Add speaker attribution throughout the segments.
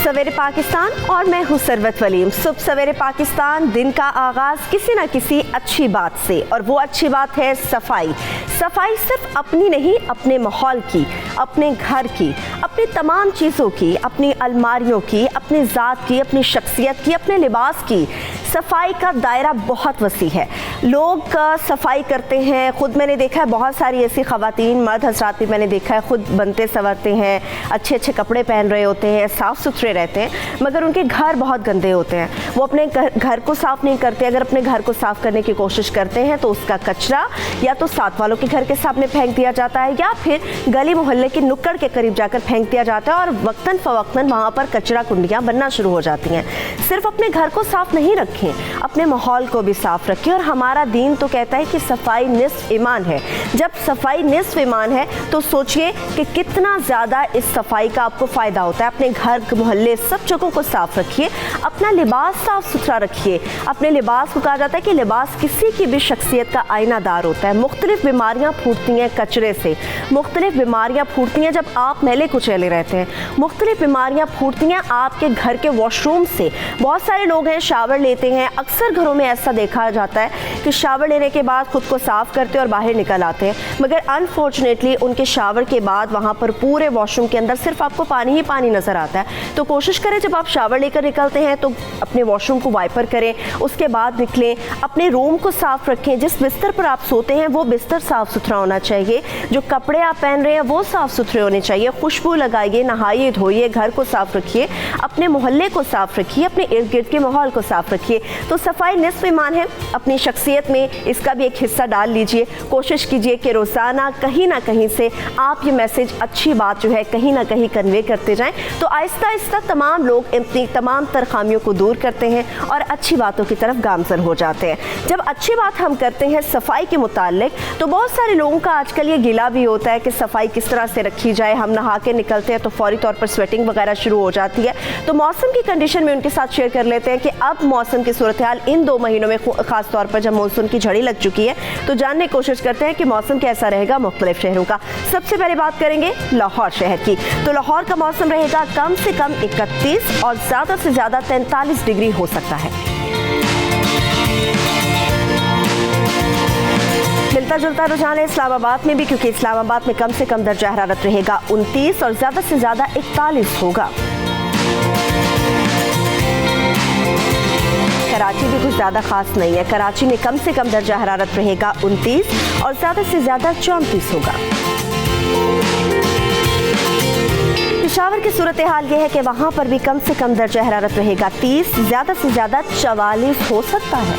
Speaker 1: सवेरे पाकिस्तान और मैं हूं सरवत वलीम। सुबह सवेरे पाकिस्तान दिन का आगाज़ किसी न किसी अच्छी बात से, और वो अच्छी बात है सफाई। सफाई सिर्फ अपनी नहीं, अपने माहौल की, अपने घर की, अपनी तमाम चीज़ों की, अपनी अलमारियों की, अपनी ज़ात की, अपनी शख्सियत की, अपने लिबास की। सफाई का दायरा बहुत वसी है। लोग सफाई करते हैं, ख़ुद मैंने देखा है बहुत सारी ऐसी ख़वातीन, मर्द हज़रात भी मैंने देखा है, ख़ुद बनते संवरते हैं, अच्छे अच्छे कपड़े पहन रहे होते हैं, साफ़ सुथरे रहते हैं, मगर उनके घर बहुत गंदे होते हैं। वो अपने घर को साफ़ नहीं करते। अगर अपने घर को साफ़ करने की कोशिश करते हैं तो उसका कचरा या तो साथ वालों के घर के सामने फेंक दिया जाता है या फिर गली मोहल्ले के नुक्कड़ के करीब जाकर फेंक दिया जाता है, और वक्तन फ़वक्तन वहाँ पर कचरा कुंडियाँ बनना शुरू हो जाती हैं। सिर्फ अपने घर को साफ़ नहीं रखें, अपने माहौल को भी साफ़ रखें। और हमारा दीन तो कहता है कि सफाई निस्फ ईमान है। जब सफाई निस्फ ईमान है तो सोचिए कि कितना ज़्यादा इस सफाई का आपको फ़ायदा होता है। अपने घर मोहल्ले सब जगहों को साफ़ रखिए, अपना लिबास साफ़ सुथरा रखिए। अपने लिबास को कहा जाता है कि लिबास किसी की भी शख्सियत का आईनादार होता है। मुख्तलिफ बीमारियाँ फूटती हैं कचरे से, मुख्तलिफ बीमारियाँ फूटती हैं जब आप मैले कुचैले रहते हैं, मुख्तलिफ बीमारियाँ फूटती हैं आपके घर के वॉशरूम से। बहुत सारे लोग हैं शावर लेते हैं, अक्सर घरों में ऐसा देखा जाता है कि शावर लेने के बाद खुद को साफ़ करते और बाहर निकल आते हैं, मगर अनफॉर्चुनेटली उनके शावर के बाद वहाँ पर पूरे वॉशरूम के अंदर सिर्फ आपको पानी ही पानी नज़र आता है। तो कोशिश करें जब आप शावर लेकर निकलते हैं तो अपने वॉशरूम को वाइपर करें, उसके बाद निकलें। अपने रूम को साफ़ रखें, जिस बिस्तर पर आप सोते हैं वो बिस्तर साफ़ सुथरा होना चाहिए, जो कपड़े आप पहन रहे हैं वो साफ़ सुथरे होने चाहिए। खुशबू लगाइए, नहाइए धोइए, घर को साफ़ रखिए, अपने मोहल्ले को साफ़ रखिए, अपने इर्द गिर्द के माहौल को साफ़ रखिए। तो सफाई निस्फ ईमान है। अपनी शख्सियत में इसका भी एक हिस्सा डाल लीजिए। कोशिश कीजिए कि रोज़ाना कहीं ना कहीं से आप ये मैसेज, अच्छी बात जो है, कहीं ना कहीं कन्वे करते जाएं। तो आहिस्ता आहिस्ता तमाम लोग अपनी तमाम तर खामियों को दूर करते हैं और अच्छी बातों की तरफ गामजन हो जाते हैं। जब अच्छी बात हम करते हैं सफाई के मुताल्लिक, तो बहुत सारे लोगों का आजकल ये गिला भी होता है कि सफाई किस तरह से रखी जाए। हम नहा के निकलते हैं तो फौरी तौर पर स्वेटिंग वगैरह शुरू हो जाती है। तो मौसम की कंडीशन में उनके साथ शेयर कर लेते हैं कि अब मौसम की सूरत हाल इन 2 महीनों में, खास तौर पर जब मानसून की झड़ी लग चुकी है, तो जानने की कोशिश करते हैं कि मौसम कैसा रहेगा मुख्तलिफ शहरों का। सबसे पहले बात करेंगे लाहौर शहर की। तो लाहौर का मौसम रहेगा कम से कम 31 और ज़्यादा से ज़्यादा 43 डिग्री हो सकता है। मिलता जुलता रुझान है इस्लामाबाद में भी, क्योंकि इस्लामाबाद में कम से कम दर्जा हरारत रहेगा 29 और ज़्यादा से ज़्यादा 41 होगा। कराची भी कुछ ज़्यादा खास नहीं है। कराची में कम से कम दर्जा हरारत रहेगा 29 और ज़्यादा से ज़्यादा 34 होगा। पेशावर की सूरत हाल ये है कि वहाँ पर भी कम से कम दर्जा हरारत रहेगा 30, ज़्यादा से ज़्यादा 44 हो सकता है।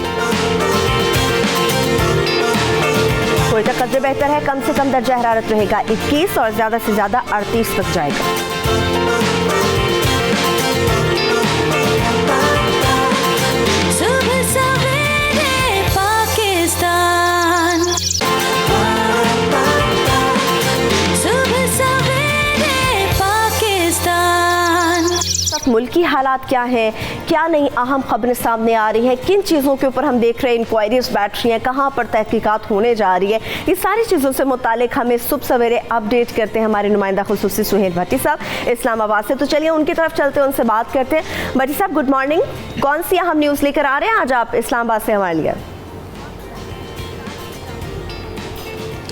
Speaker 1: कोयटा कदर बेहतर है, कम से कम दर्जा हरारत रहेगा 21 और ज़्यादा से ज़्यादा 38 तक जाएगा। मुल्की हालात क्या हैं, क्या नई अहम खबरें सामने आ रही हैं, किन चीज़ों के ऊपर हम देख रहे हैं इंक्वायरीज बैठ रही हैं, कहाँ पर तहकीकात होने जा रही है, ये सारी चीज़ों से मुतालिक हमें सुबह सवेरे अपडेट करते हैं हमारे नुमाइंदा खुसूसी सुहेल भट्टी साहब इस्लामाबाद से। तो चलिए उनकी तरफ चलते हैं, उनसे बात करते हैं। भट्टी साहब गुड मॉर्निंग, कौन सी अहम न्यूज़ लेकर आ रहे हैं आज आप इस्लामाबाद से हमारे लिए?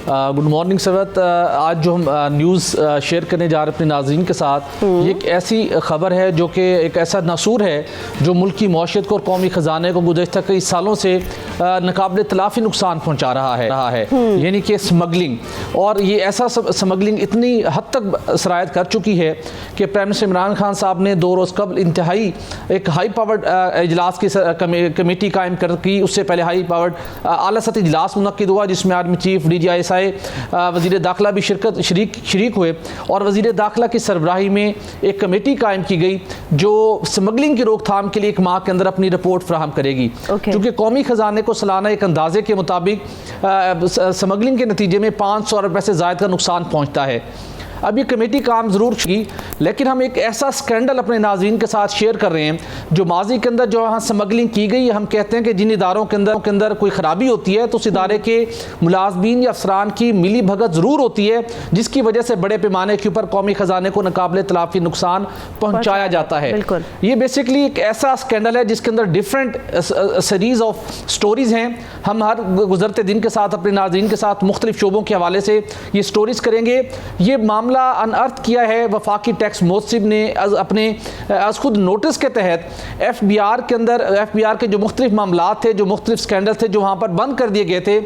Speaker 2: Good morning Sarwat. आज जो हम न्यूज़ शेयर करने जा रहे हैं अपने नाज़रीन के साथ, ये एक ऐसी ख़बर है जो कि एक ऐसा नासूर है जो मुल्क की मौशियत को और कौमी ख़जाने को गुज़श्ता कई सालों से नाकाबिल तलाफ़ी नुकसान पहुँचा रहा है। यानी कि स्मगलिंग, और ये ऐसा स्मगलिंग इतनी हद तक सरायत कर चुकी है कि प्राइम मिनिस्टर इमरान खान साहब ने 2 रोज़ कबल इंतहाई एक हाई पावर्ड इजलास की कमेटी कायम कर की। उससे पहले हाई पावर्ड आला सतही इजलास मुनक्किद हुआ जिसमें आर्मी चीफ, DGI आए वज़ीर दाखिला भी शरीक हुए और वज़ीर दाखिला की सरबराही में एक कमेटी कायम की गई जो स्मगलिंग की रोकथाम के लिए एक माह के अंदर अपनी रिपोर्ट फ्राहम करेगी। क्योंकि कौमी ख़जाने को सालाना एक अंदाजे के मुताबिक स्मगलिंग के नतीजे में 500 अरब रुपये से ज़ायद का नुकसान पहुँचता है। अब ये कमेटी काम ज़रूर की, लेकिन हम एक ऐसा स्कैंडल अपने नाज़रीन के साथ शेयर कर रहे हैं जो माजी के अंदर जो यहाँ स्मगलिंग की गई, हम कहते हैं कि जिन इदारों के अंदर कोई ख़राबी होती है तो उस इदारे के मुलाजमीन या अफसरान की मिली भगत ज़रूर होती है, जिसकी वजह से बड़े पैमाने के ऊपर कौमी ख़जाने को नाकाबिले तलाफ़ी नुकसान पहुँचाया जाता है। ये बेसिकली एक ऐसा स्कैंडल है जिसके अंदर डिफरेंट सीरीज़ ऑफ स्टोरीज़ हैं। हम हर गुजरते दिन के साथ अपने नाज़रीन के साथ मुख्तलिफ शोबों के हवाले से ये स्टोरीज़ करेंगे। ये मामला अनअर्थ किया है वफाकी टैक्स मोहसिब ने अपने खुद नोटिस के तहत FBR के अंदर FBR के जो मुख्तलिफ मामलात थे, जो मुख्तलिफ स्कैंडल थे जो वहाँ पर बंद कर दिए गए थे,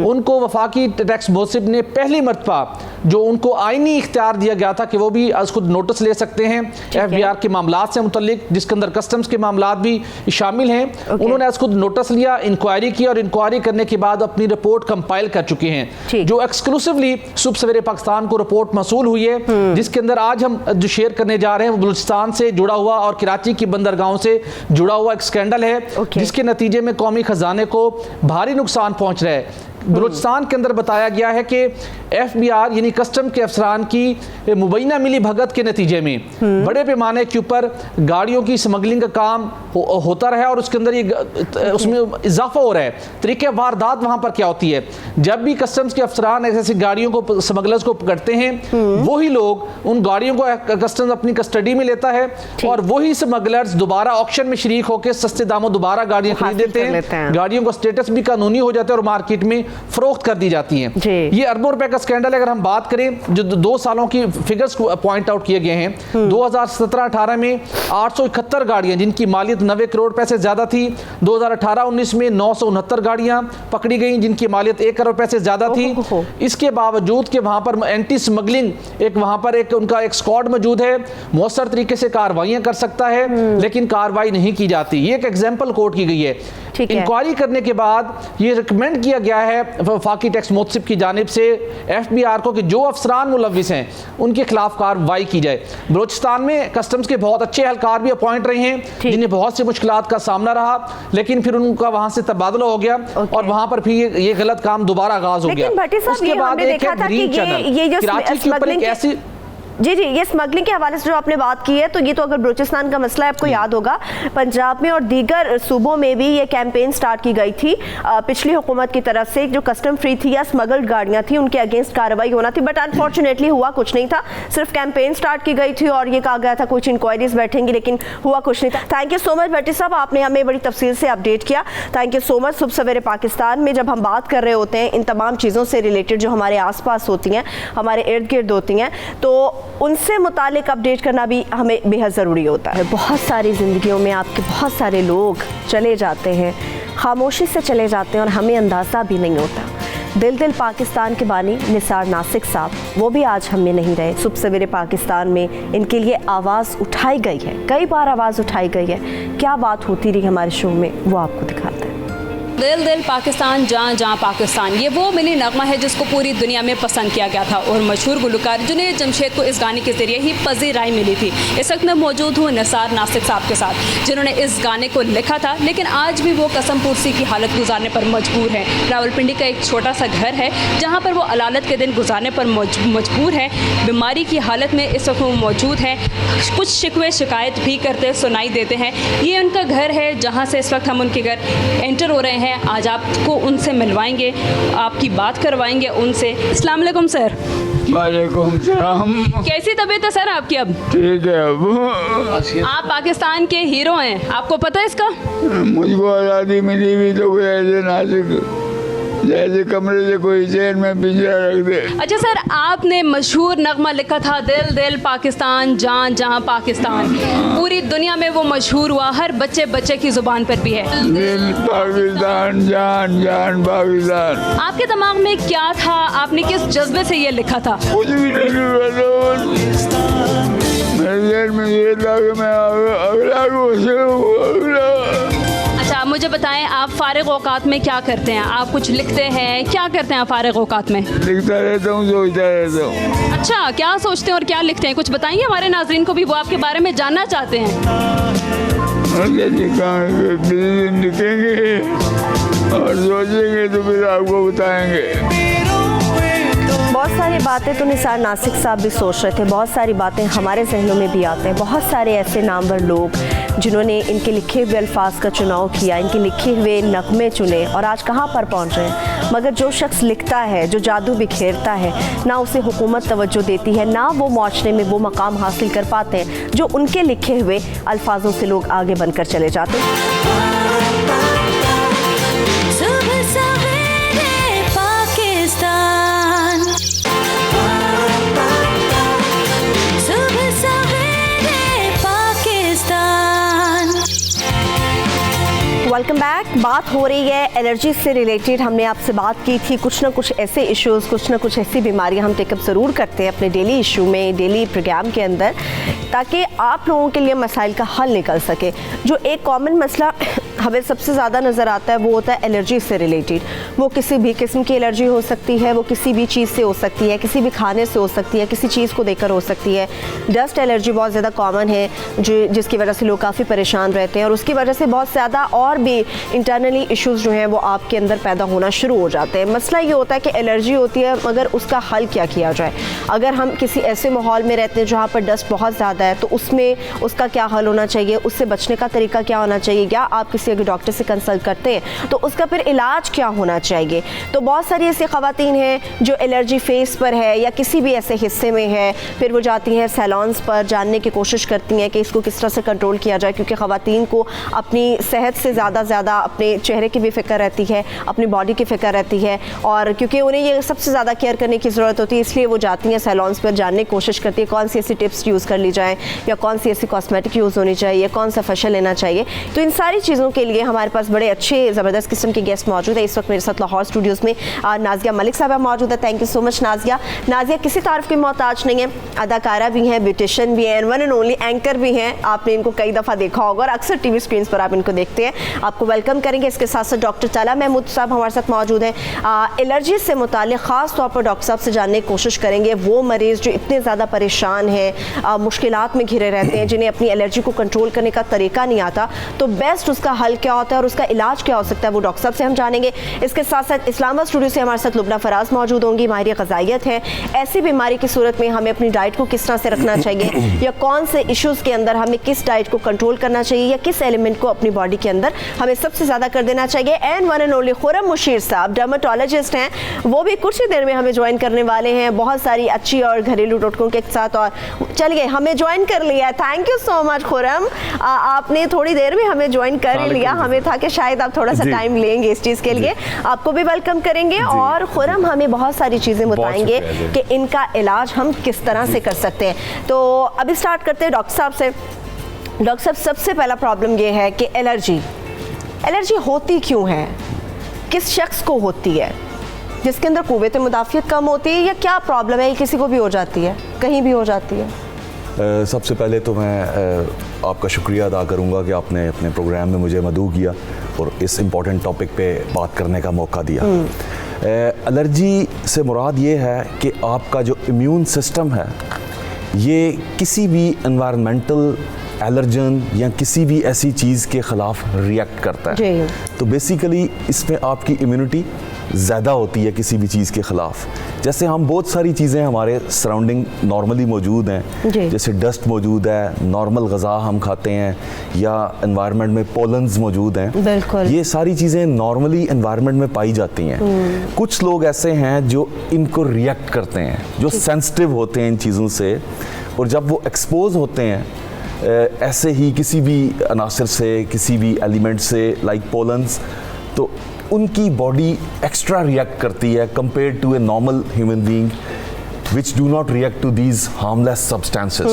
Speaker 2: उनको वफाकी टैक्स मोहसिब ने पहली मरतबा जो उनको आईनी इख्तियार दिया गया था कि वो भी खुद नोटिस ले सकते हैं FBR के मामलात से मुतल्लिक, जिसके अंदर कस्टम्स के मामलात भी शामिल हैं। उन्होंने खुद नोटिस लिया, इंक्वायरी की और इंक्वायरी करने के बाद अपनी रिपोर्ट कंपाइल कर चुके हैं जो एक्सक्लूसिवली सुबह सवेरे पाकिस्तान को रिपोर्ट मसूल हुई है, जिसके अंदर आज हम जो शेयर करने जा रहे हैं वो बलूचिस्तान से जुड़ा हुआ और कराची की बंदरगाहों से जुड़ा हुआ एक स्कैंडल है जिसके नतीजे में कौमी खजाने को भारी नुकसान पहुंच रहा है। बलूचिस्तान के अंदर बताया गया है कि FBR यानी कस्टम के अफसरान की मुबैना मिली भगत के नतीजे में बड़े पैमाने के ऊपर गाड़ियों की स्मगलिंग का काम होता रहा और उसके अंदर ये उसमें इजाफा हो रहा है। तरीके वारदात वहाँ पर क्या होती है, जब भी कस्टम्स के अफसरान ऐसी गाड़ियों को स्मगलर्स को पकड़ते हैं वही लोग उन गाड़ियों को कस्टम्स अपनी कस्टडी में लेता है और वही स्मगलर्स दोबारा ऑक्शन में शरीक होकर सस्ते दामों दोबारा गाड़ियाँ खरीद देते हैं। गाड़ियों का स्टेटस भी कानूनी हो जाता है और मार्केट में फरोख्त कर दी जाती हैं। ये अरबों रुपए का स्कैंडल अगर हम बात करें जो 2 सालों की फिगर्स पॉइंट आउट किए गए हैं, 2017-18 में 871 गाड़ियां जिनकी मालियत 90 करोड़ रुपए से ज्यादा थी, 2018-19 में 969 गाड़ियां पकड़ी गई जिनकी मालियत 1 करोड़ रुपए से ज्यादा थी। इसके बावजूद कि वहां पर एंटी स्मगलिंग एक वहां पर एक उनका एक स्क्वाड मौजूद है, मौसर तरीके से कार्रवाइयां कर सकता है लेकिन कार्रवाई नहीं की जाती। ये एक एग्जाम्पल कोट की गई है। इंक्वायरी करने के बाद ये रिकमेंड किया गया है वफाकी टैक्स मोहसिब की जानिब से FBR को कि जो अफसरान मुलविस हैं उनके खिलाफ कार्रवाई की जाए। बलूचिस्तान में कस्टम्स के बहुत अच्छे एहलकार भी अपॉइंट रहे हैं जिन्हें बहुत सी मुश्किलात का सामना रहा, लेकिन फिर उनका वहां से तबादला हो गया और वहां पर फिर ये गलत काम दोबारा आगाज हो गया। उसके बाद एक ग्रीन चैनल कराची के ऊपर एक ऐसी
Speaker 1: जी ये स्मगलिंग के हवाले से जो आपने बात की है, तो ये तो अगर बलूचिस्तान का मसला है, आपको याद होगा पंजाब में और दीगर सूबों में भी ये कैंपेन स्टार्ट की गई थी पिछली हुकूमत की तरफ से, जो कस्टम फ्री थी या स्मगल्ड गाड़ियाँ थी उनके अगेंस्ट कार्रवाई होना थी, बट अनफॉर्चुनेटली हुआ कुछ नहीं था। सिर्फ कैंपेन स्टार्ट की गई थी और ये कहा गया था कुछ इंक्वायरीज बैठेंगी, लेकिन हुआ कुछ नहीं था। थैंक यू सो मच भट्टी साहब, आपने हमें बड़ी तफसील से अपडेट किया। Thank you so much. सुबह सवेरे पाकिस्तान में जब हम बात कर रहे होते हैं इन तमाम चीज़ों से रिलेटेड जो हमारे आस पास होती हैं, हमारे इर्द गिर्द होती हैं, तो उनसे मुतालिक अपडेट करना भी हमें बेहद ज़रूरी होता है। बहुत सारी ज़िंदगियों में आपके बहुत सारे लोग चले जाते हैं, खामोशी से चले जाते हैं और हमें अंदाज़ा भी नहीं होता। दिल पाकिस्तान के बानी निसार नासिक साहब, वो भी आज हम में नहीं रहे। सुबह सवेरे पाकिस्तान में इनके लिए आवाज़ उठाई गई है, कई बार आवाज़ उठाई गई है। क्या बात होती रही हमारे शो में, वो आपको दिखाते हैं।
Speaker 3: दिल पाकिस्तान जहाँ जहाँ पाकिस्तान, ये वो मिली नगमा है जिसको पूरी दुनिया में पसंद किया गया था और मशहूर गुलकार जुनैद जमशेद को इस गाने के ज़रिए ही पज़ीराई मिली थी। इस वक्त मैं मौजूद हूँ निसार नासिक साहब के साथ जिन्होंने इस गाने को लिखा था, लेकिन आज भी वो कसम पुरसी की हालत गुजारने पर मजबूर हैं। रावलपिंडी का एक छोटा सा घर है जहाँ पर वो अलालत के दिन गुजारने पर मजबूर है। बीमारी की हालत में इस वक्त वो मौजूद हैं। कुछ शिकवे शिकायत भी करते सुनाई देते हैं। ये उनका घर है जहाँ से इस वक्त हम उनके घर एंटर हो रहे हैं। आज आपको उनसे मिलवाएंगे, आपकी बात करवाएंगे उनसे। अस्सलाम वालेकुम सर।
Speaker 4: वालेकुम सलाम।
Speaker 3: कैसी तबीयत है सर आपकी अब?
Speaker 4: ठीक है। अब
Speaker 3: आप पाकिस्तान के हीरो हैं, आपको पता है इसका?
Speaker 4: मुझको आज़ादी मिली हुई तो कोई ऐसे नासिक जैसे कमरे से कोई चैन में पिंजरा रख दे।
Speaker 3: अच्छा सर, आपने मशहूर नगमा लिखा था दिल दिल पाकिस्तान जहाँ जहाँ पाकिस्तान, पूरी दुनिया में वो मशहूर हुआ, हर बच्चे बच्चे की जुबान पर भी है।
Speaker 4: दिल पाकिस्तान जान जान पाकिस्तान।
Speaker 3: आपके दिमाग में क्या था, आपने किस जज्बे से ये लिखा था?
Speaker 4: कुछ भी नहीं, मेरे जेल में ये था कि मैं अगला को
Speaker 3: मुझे बताएं, आप फारिग औकात में क्या करते हैं? आप कुछ लिखते हैं, क्या करते हैं आप फारिग औकात में?
Speaker 4: लिखता रहता हूँ, सोचता रहता हूँ।
Speaker 3: अच्छा, क्या सोचते हैं और क्या लिखते हैं? कुछ बताइए हमारे नाज़रीन को भी, वो आपके बारे में जानना चाहते हैं।
Speaker 4: और क्या लिखेंगे और सोचेंगे तो फिर आपको बताएंगे।
Speaker 1: बहुत सारी बातें तो निसार नासिक साहब भी सोच रहे थे, बहुत सारी बातें हमारे जहनों में भी आते हैं। बहुत सारे ऐसे नामवर लोग जिन्होंने इनके लिखे हुए अल्फाज का चुनाव किया, इनके लिखे हुए नगमे चुने और आज कहाँ पर पहुँच रहे हैं। मगर जो शख्स लिखता है, जो जादू बिखेरता है, ना उसे हुकूमत तवज्जो देती है, ना वो माशरे में वो मकाम हासिल कर पाते हैं जो उनके लिखे हुए अल्फाजों से लोग आगे बनकर चले जाते हैं। Welcome back. बात हो रही है एलर्जी से रिलेटेड। हमने आपसे बात की थी कुछ ना कुछ ऐसे इश्यूज़, कुछ ना कुछ ऐसी बीमारियां हम टेकअप ज़रूर करते हैं अपने डेली इशू में, डेली प्रोग्राम के अंदर, ताकि आप लोगों के लिए मसाइल का हल निकल सके। जो एक कॉमन मसला हमें सबसे ज़्यादा नज़र आता है वो होता है एलर्जी से रिलेटेड। वो किसी भी किस्म की एलर्जी हो सकती है, वो किसी भी चीज़ से हो सकती है, किसी भी खाने से हो सकती है, किसी चीज़ को देखकर हो सकती है। डस्ट एलर्जी बहुत ज़्यादा कॉमन है जिसकी वजह से लोग काफ़ी परेशान रहते हैं और उसकी वजह से बहुत ज़्यादा और भी इंटरनली इश्यूज़ जो हैं वो आपके अंदर पैदा होना शुरू हो जाते हैं। मसला ये होता है कि एलर्जी होती है मगर उसका हल क्या किया जाए। अगर हम किसी ऐसे माहौल में रहते हैं जहाँ पर डस्ट बहुत ज़्यादा है तो उसमें उसका क्या हल होना चाहिए, उससे बचने का तरीका क्या होना चाहिए, या आप किसी अगर डॉक्टर से कंसल्ट करते हैं तो उसका फिर इलाज क्या होना चाहिए। तो बहुत सारी ऐसी ख़वातीन हैं जो एलर्जी फेस पर है या किसी भी ऐसे हिस्से में है, फिर वो जाती हैं सैलॉन्स पर, जानने की कोशिश करती हैं कि इसको किस तरह से कंट्रोल किया जाए, क्योंकि ख़वातीन को अपनी सेहत से ज़्यादा अपने चेहरे की भी फ़िक्र रहती है, अपनी बॉडी की फ़िक्र रहती है, और क्योंकि उन्हें ये सबसे ज़्यादा केयर करने की ज़रूरत होती है, इसलिए वो जाती हैं सैलॉन्स पर, जानने की कोशिश करती है कौन सी ऐसी टिप्स यूज़ कर ली जाए या कौन सी ऐसी कॉस्मेटिक यूज़ होनी चाहिए, कौन सा फेशियल लेना चाहिए। तो इन सारी चीज़ों के लिए हमारे पास बड़े अच्छे ज़बरदस्त किस्म के गेस्ट मौजूद है। इस वक्त मेरे साथ लाहौर स्टूडियोज़ में नाज़िया मलिक साहब मौजूद है। Thank you so much Nazia. Nazia किसी तारीफ़ की मोहताज नहीं है, अदाकारा भी हैं, ब्यूटिशियन भी हैं, वन एंड ओनली एंकर भी हैं। आपने इनको कई दफ़ा देखा होगा और अक्सर टीवी स्क्रीन पर आप इनको देखते हैं। आपको वेलकम करेंगे। इसके साथ साथ डॉक्टर ताला महमूद साहब हमारे साथ मौजूद हैं। एलर्जी से मुताल्लिक़ ख़ास तौर पर डॉक्टर साहब से जानने की कोशिश करेंगे वो मरीज़ जो इतने ज़्यादा परेशान हैं, मुश्किलात में घिरे रहते हैं, जिन्हें अपनी एलर्जी को कंट्रोल करने का तरीका नहीं आता, तो बेस्ट उसका हल क्या होता है और उसका इलाज क्या हो सकता है वो डॉक्टर साहब से हम जानेंगे। इसके साथ साथ इस्लामाबाद स्टूडियो से हमारे साथ लुबना फराज मौजूद होंगी, माहिर ग़िज़ाइयत है। ऐसी बीमारी की सूरत में हमें अपनी डाइट को किस तरह से रखना चाहिए या कौन से इश्यूज़ के अंदर हमें किस डाइट को कंट्रोल करना चाहिए या किस एलिमेंट को अपनी बॉडी के अंदर हमें सबसे ज़्यादा कर देना चाहिए। And one and only Khurram Mushir साहब डर्मेटोलॉजिस्ट हैं, वो भी कुछ ही देर में हमें ज्वाइन करने वाले हैं बहुत सारी अच्छी और घरेलू टोटकों के साथ। और चलिए हमें ज्वाइन कर लिया, thank you so much Khurram, आपने थोड़ी देर में हमें ज्वाइन कर लिया। हमें था कि शायद आप थोड़ा सा टाइम लेंगे इस चीज़ के लिए, आपको भी वेलकम करेंगे। और खुरम हमें बहुत सारी चीज़ें बताएंगे कि इनका इलाज हम किस तरह से कर सकते हैं। तो अभी स्टार्ट करते हैं डॉक्टर साहब से। डॉक्टर साहब, सबसे पहला प्रॉब्लम ये है कि एलर्जी होती क्यों है, किस शख्स को होती है, जिसके अंदर कुव्वत मुदाफ़ियत कम होती है, या क्या प्रॉब्लम है, किसी को भी हो जाती है, कहीं भी हो जाती है?
Speaker 5: सबसे पहले तो मैं आपका शुक्रिया अदा करूंगा कि आपने अपने प्रोग्राम में मुझे मदऊ किया और इस इम्पॉर्टेंट टॉपिक पे बात करने का मौका दिया। एलर्जी से मुराद ये है कि आपका जो इम्यून सिस्टम है ये किसी भी एनवायरमेंटल एलर्जन या किसी भी ऐसी चीज़ के ख़िलाफ़ रिएक्ट करता है। तो बेसिकली इसमें आपकी इम्यूनिटी ज़्यादा होती है किसी भी चीज़ के ख़िलाफ़। जैसे हम बहुत सारी चीज़ें हमारे सराउंडिंग नॉर्मली मौजूद हैं, जैसे डस्ट मौजूद है, नॉर्मल ग़ज़ा हम खाते हैं, या एनवायरनमेंट में पोलन्स मौजूद हैं, ये सारी चीज़ें नॉर्मली एनवायरनमेंट में पाई जाती हैं। कुछ लोग ऐसे हैं जो इनको रिएक्ट करते हैं, जो सेंसिटिव होते हैं इन चीज़ों से, और जब वो एक्सपोज होते हैं ऐसे ही किसी भी अनासर से, किसी भी एलिमेंट से, लाइक पोलन्स, तो उनकी बॉडी एक्स्ट्रा रिएक्ट करती है compare to a normal human being which do not react to these harmless substances.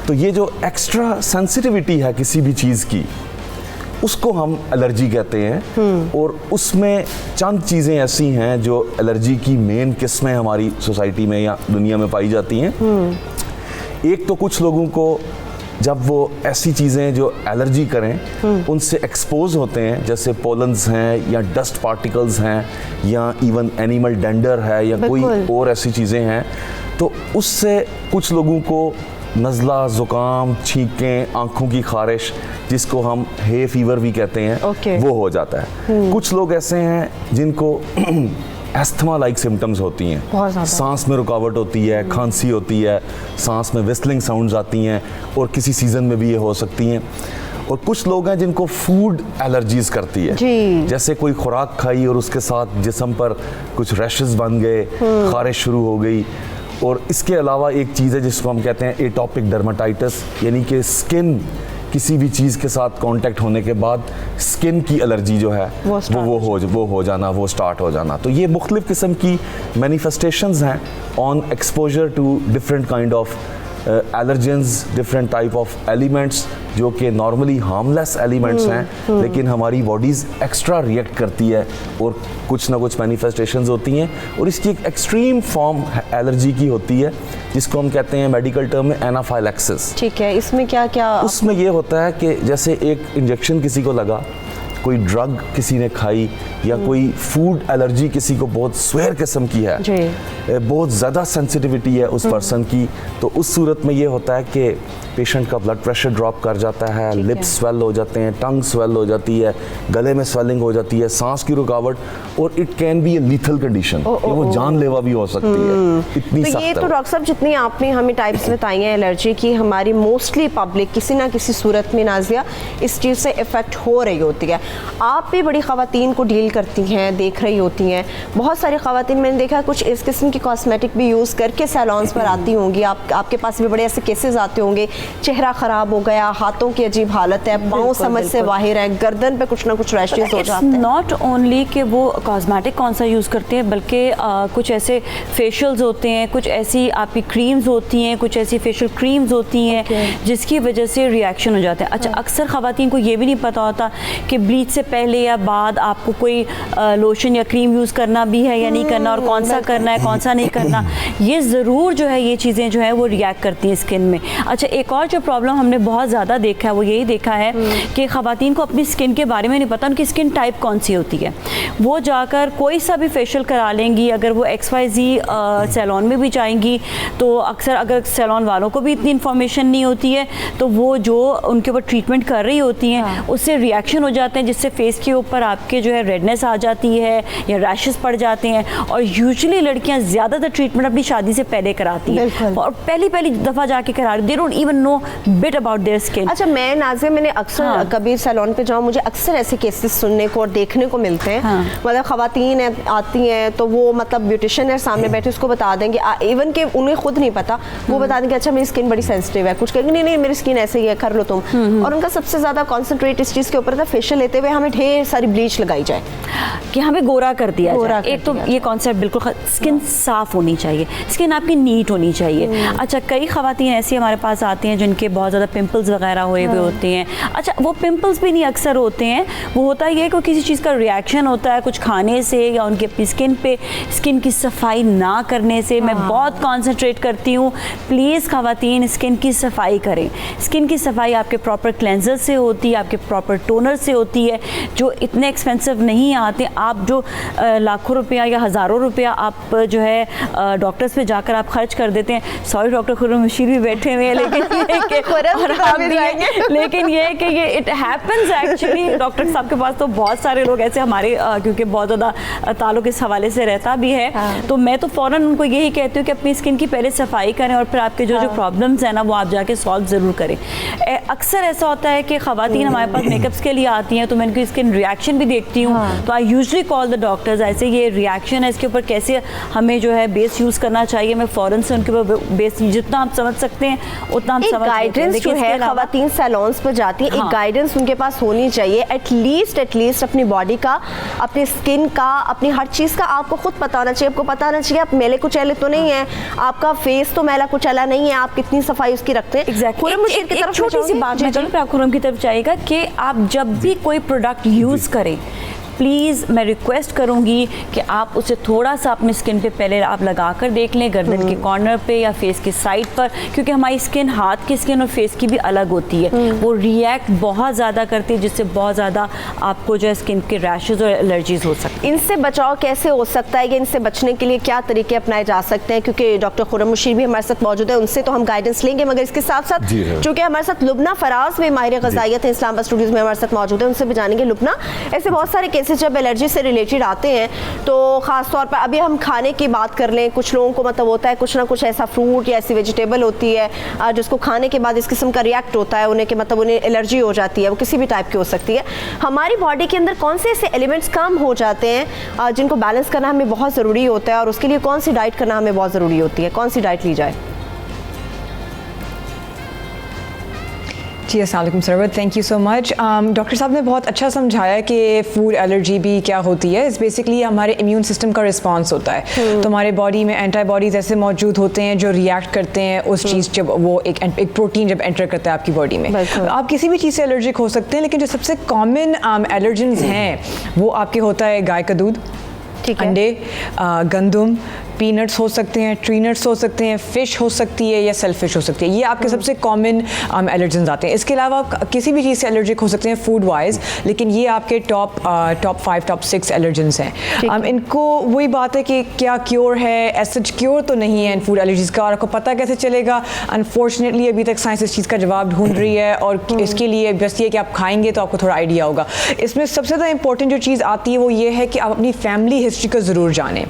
Speaker 5: तो ये जो एक्स्ट्रा सेंसिटिविटी है किसी भी चीज़ की, उसको हम एलर्जी कहते हैं। और उसमें चंद चीज़ें ऐसी हैं जो एलर्जी की मेन किस्में हमारी सोसाइटी में या दुनिया में पाई जाती हैं। एक तो कुछ लोगों को जब वो ऐसी चीज़ें जो एलर्जी करें उनसे एक्सपोज होते हैं, जैसे पोलन्स हैं या डस्ट पार्टिकल्स हैं या इवन एनिमल डेंडर है या कोई और ऐसी चीज़ें हैं, तो उससे कुछ लोगों को नज़ला, ज़ुकाम, छींकें, आँखों की खारिश, जिसको हम हे फीवर भी कहते हैं, वो हो जाता है। कुछ लोग ऐसे हैं जिनको एस्थमा लाइक सिम्टम्स होती हैं, सांस में रुकावट होती है, खांसी होती है, सांस में विस्लिंग साउंड्स आती हैं और किसी सीज़न में भी ये हो सकती हैं। और कुछ लोग हैं जिनको फूड एलर्जीज करती है, जैसे कोई खुराक खाई और उसके साथ जिस्म पर कुछ रैशेस बन गए, खारिश शुरू हो गई। और इसके अलावा एक चीज़ है जिसको हम कहते हैं एटॉपिक डर्माटाइटिस, यानी कि स्किन किसी भी चीज़ के साथ कांटेक्ट होने के बाद स्किन की एलर्जी जो है वो हो जाना, वो स्टार्ट हो जाना। तो ये मुख्तलिफ़ किस्म की मैनिफेस्टेशंस हैं on exposure to different kind of allergens, different type of elements जो कि नॉर्मली हार्मलेस एलिमेंट्स हैं, लेकिन हमारी बॉडीज़ एक्स्ट्रा रिएक्ट करती है और कुछ ना कुछ मैनिफेस्टेशंस होती हैं। और इसकी एक एक्सट्रीम फॉर्म एलर्जी की होती है जिसको हम कहते हैं मेडिकल टर्म में एनाफाइलैक्सिस।
Speaker 1: ठीक है, इसमें क्या क्या?
Speaker 5: उसमें ये होता है कि जैसे एक इंजेक्शन किसी को लगा, कोई ड्रग किसी ने खाई, या कोई फूड एलर्जी किसी को बहुत स्वेयर किस्म की है, बहुत ज़्यादा सेंसिटिविटी है उस पर्सन की, तो उस सूरत में ये होता है कि पेशेंट का ब्लड प्रेशर ड्रॉप कर जाता है, लिप्स स्वेल हो जाते हैं, टंग स्वेल हो जाती है, गले में स्वेलिंग हो जाती है, सांस की रुकावट, और it can be A lethal condition, वो जानलेवा भी हो सकती है, इतनी सख्त है।
Speaker 1: ये तो डॉक्टर साहब जितनी आपने हमें टाइप्स बताई हैं एलर्जी की, हमारी मोस्टली पब्लिक किसी ना किसी सूरत में नाज़िया इस चीज़ से इफ़ेक्ट हो रही होती है। आप भी बड़ी ख़वातीन को डील करती हैं, देख रही होती हैं, बहुत सारी ख़वातीन मैंने देखा कुछ इस किस्म की कॉस्मेटिक भी यूज़ करके सैलॉन्स पर आती होंगी, आपके पास भी बड़े ऐसे केसेस आते होंगे, चेहरा ख़राब हो गया, हाथों की अजीब हालत है, पाँव समझ से बाहर है, गर्दन पे कुछ ना कुछ रैशेस हो जाते हैं।
Speaker 6: नॉट ओनली कि वो कॉस्मेटिक कौन सा यूज़ करते हैं, बल्कि कुछ ऐसे फेशियल्स होते हैं, कुछ ऐसी आपकी क्रीम्स होती हैं, कुछ ऐसी फेशियल क्रीम्स होती हैं जिसकी वजह से रिएक्शन हो जाता है। अच्छा, अक्सर ख़वातीन को ये भी नहीं पता होता कि ब्लीच से पहले या बाद आपको कोई लोशन या क्रीम यूज़ करना भी है या नहीं करना, और कौन सा करना है कौन सा नहीं करना। ये ज़रूर जो है ये चीज़ें जो है वो रिएक्ट करती हैं स्किन में। अच्छा, एक और जो प्रॉब्लम हमने बहुत ज़्यादा देखा है वो यही देखा है कि ख़वातीन को अपनी स्किन के बारे में नहीं पता उनकी स्किन टाइप कौन सी होती है। वो जाकर कोई सा भी फेशियल करा लेंगी, अगर वो XYZ सैलॉन में भी जाएंगी तो अक्सर अगर सैलॉन वालों को भी इतनी इन्फॉर्मेशन नहीं होती है तो वो जो उनके ऊपर ट्रीटमेंट कर रही होती हैं उससे रिएक्शन हो जाते हैं, जिससे फेस के ऊपर आपके जो है रेडनेस आ जाती है या रैशेस पड़ जाते हैं। और यूजुअली लड़कियां ज़्यादातर ट्रीटमेंट अपनी शादी से पहले कराती हैं और पहली दफ़ा जाके करा रही, they don't even know bit about their skin.
Speaker 1: अच्छा, मैं नाज़िया मैंने अक्सर कभी सैलून पे जाऊँ, मुझे अक्सर ऐसे केसेस सुनने को और देखने को मिलते हैं। मतलब ख़वातीन आती हैं तो वो मतलब ब्यूटिशियन है सामने बैठे, उसको बता देंगे, इवन कि उन्हें खुद नहीं पता, वो बता देंगे अच्छा मेरी स्किन बड़ी सेंसिटिव है, कुछ कहेंगे नहीं मेरी स्किन ऐसे ही है, कर लो तुम। और उनका सबसे ज़्यादा कॉन्सेंट्रेट इस चीज़ के ऊपर था, फेशियल लेते हुए हमें ढेर सारी ब्लीच लगाई जाए
Speaker 6: कि हमें गोरा कर दिया जाए। एक तो ये कॉन्सेप्ट बिल्कुल, स्किन साफ होनी चाहिए, स्किन आपकी नीट होनी चाहिए। अच्छा, कई ख़वातीन ऐसी हमारे पास आती हैं जिनके बहुत ज़्यादा पिंपल्स वगैरह हुए हुए होते हैं। अच्छा, वो पिंपल्स भी नहीं अक्सर होते हैं, वो होता ही है कि किसी चीज़ का रिएक्शन होता है कुछ खाने से या उनके अपनी स्किन पे, स्किन की सफाई ना करने से। मैं बहुत कॉन्सेंट्रेट करती हूँ, प्लीज़ ख़वातीन स्किन की सफाई करें। स्किन की सफाई आपके प्रॉपर क्लेंजर से होती है, आपके प्रॉपर टोनर से होती है, जो इतने एक्सपेंसिव नहीं आते। आप जो लाखों रुपया या हज़ारों रुपया आप जो है डॉक्टर्स पे जाकर आप खर्च कर देते हैं। सॉरी डॉक्टर खुर्रम बशीर भी बैठे हुए हैं, लेकिन ये है कि ये इट हैपन्स एक्चुअली। डॉक्टर साहब के पास तो बहुत सारे लोग ऐसे हमारे क्योंकि बहुत ज़्यादा ताल्लुक इस हवाले से रहता भी है, तो मैं तो फ़ौरन उनको यही कहती हूँ कि अपनी स्किन की पहले सफाई करें और फिर आपके जो प्रॉब्लम्स हैं ना वो आप जाके सॉल्व ज़रूर करें। अक्सर ऐसा होता है कि ख़वातीन हमारे पास मेकअप्स के लिए आती हैं तो मैं इनकी स्किन रिएक्शन भी देखती हूँ, तो I usually call the doctors. ऐसे ये रिएक्शन है, इसके ऊपर कैसे हमें जो है बेस यूज़ करना चाहिए, मैं फ़ौरन से उनके ऊपर बेस जितना आप समझ सकते हैं उतना हम समझ
Speaker 1: गाइडेंस जो है ख़वातीन सैलून्स पर जाती है, एक गाइडेंस उनके पास होनी चाहिए एटलीस्ट अपनी बॉडी का, अपनी स्किन का, अपनी हर चीज़ का आपको खुद पता होना चाहिए। आपको पता होना चाहिए आप मेले कुचैले तो नहीं है, आपका फेस तो मेला कुचैला नहीं है, आप कितनी सफाई उसकी रखते हैं।
Speaker 6: एक छोटी सी बात मैं करूँ, आप खुर्रम की तरफ जाइएगा कि आप जब भी कोई प्रोडक्ट यूज़ करें प्लीज़ मैं रिक्वेस्ट करूँगी कि आप उसे थोड़ा सा अपनी स्किन पे पहले आप लगा कर देख लें, गर्दन के कॉर्नर पे या फेस के साइड पर, क्योंकि हमारी स्किन हाथ की स्किन और फेस की भी अलग होती है, वो रिएक्ट बहुत ज़्यादा करती है, जिससे बहुत ज़्यादा आपको जो है स्किन के रैशेज़ और एलर्जीज हो सकती है।
Speaker 1: इनसे बचाव कैसे हो सकता है, कि इनसे बचने के लिए क्या तरीके अपनाए जा सकते हैं? क्योंकि डॉक्टर खुर्रम मुशीर भी हमारे साथ मौजूद है, उनसे तो हम गाइडेंस लेंगे, मगर इसके साथ साथ चूँकि हमारे साथ लुबना फराज भी माहिर ग़िज़ाइयत है, इस्लामाबाद स्टूडियोज़ में हमारे साथ मौजूद है, उनसे भी जानेंगे। लुबना, ऐसे बहुत सारे केसेस जब एलर्जी से रिलेटेड आते हैं तो ख़ास तौर पर अभी हम खाने की बात कर लें, कुछ लोगों को मतलब होता है कुछ ना कुछ ऐसा फ्रूट या ऐसी वेजिटेबल होती है जिसको खाने के बाद इस किस्म का रिएक्ट होता है उन्हें, कि मतलब उन्हें एलर्जी हो जाती है, वो किसी भी टाइप की हो सकती है। हमारी बॉडी के अंदर कौन से ऐसे एलिमेंट्स कम हो जाते हैं जिनको बैलेंस करना हमें बहुत ज़रूरी होता है, और उसके लिए कौन सी डाइट करना हमें बहुत ज़रूरी होती है, कौन सी डाइट ली जाए?
Speaker 7: जी अस्सलाम वालेकुम Sarwar, thank you so much. Doctor साहब ने बहुत अच्छा समझाया कि फूड एलर्जी भी क्या होती है। इस बेसिकली हमारे इम्यून सिस्टम का रिस्पांस होता है, तो हमारे बॉडी में एंटीबॉडीज़ ऐसे मौजूद होते हैं जो रिएक्ट करते हैं उस चीज़, जब वो एक प्रोटीन जब एंटर करता है आपकी बॉडी में। आप किसी भी चीज़ से एलर्जिक हो सकते हैं, लेकिन जो सबसे कॉमन एलर्जेंस हैं वो आपके होता है गाय का दूध, अंडे, गंदम, पीनट्स हो सकते हैं, ट्री नट्स हो सकते हैं, फ़िश हो सकती है या सेलफिश हो सकती है। ये आपके सबसे कॉमन एलर्जेंस आते हैं। इसके अलावा आप किसी भी चीज़ से एलर्जिक हो सकते हैं फूड वाइज, लेकिन ये आपके टॉप 5 टॉप 6 एलर्जेंस हैं। इनको वही बात है कि क्या क्योर है, एसच क्योर तो नहीं है इन फूड एलर्जीज़ का, और आपको पता कैसे चलेगा? अनफॉर्चुनेटली अभी तक साइंस इस चीज़ का जवाब ढूंढ रही है, और इसके लिए बस ये कि आप खाएंगे तो आपको थोड़ा आइडिया होगा। इसमें सबसे ज़्यादा इंपॉर्टेंट जो चीज़ आती है वो ये है कि आप अपनी फैमिली हिस्ट्री को ज़रूर जानें।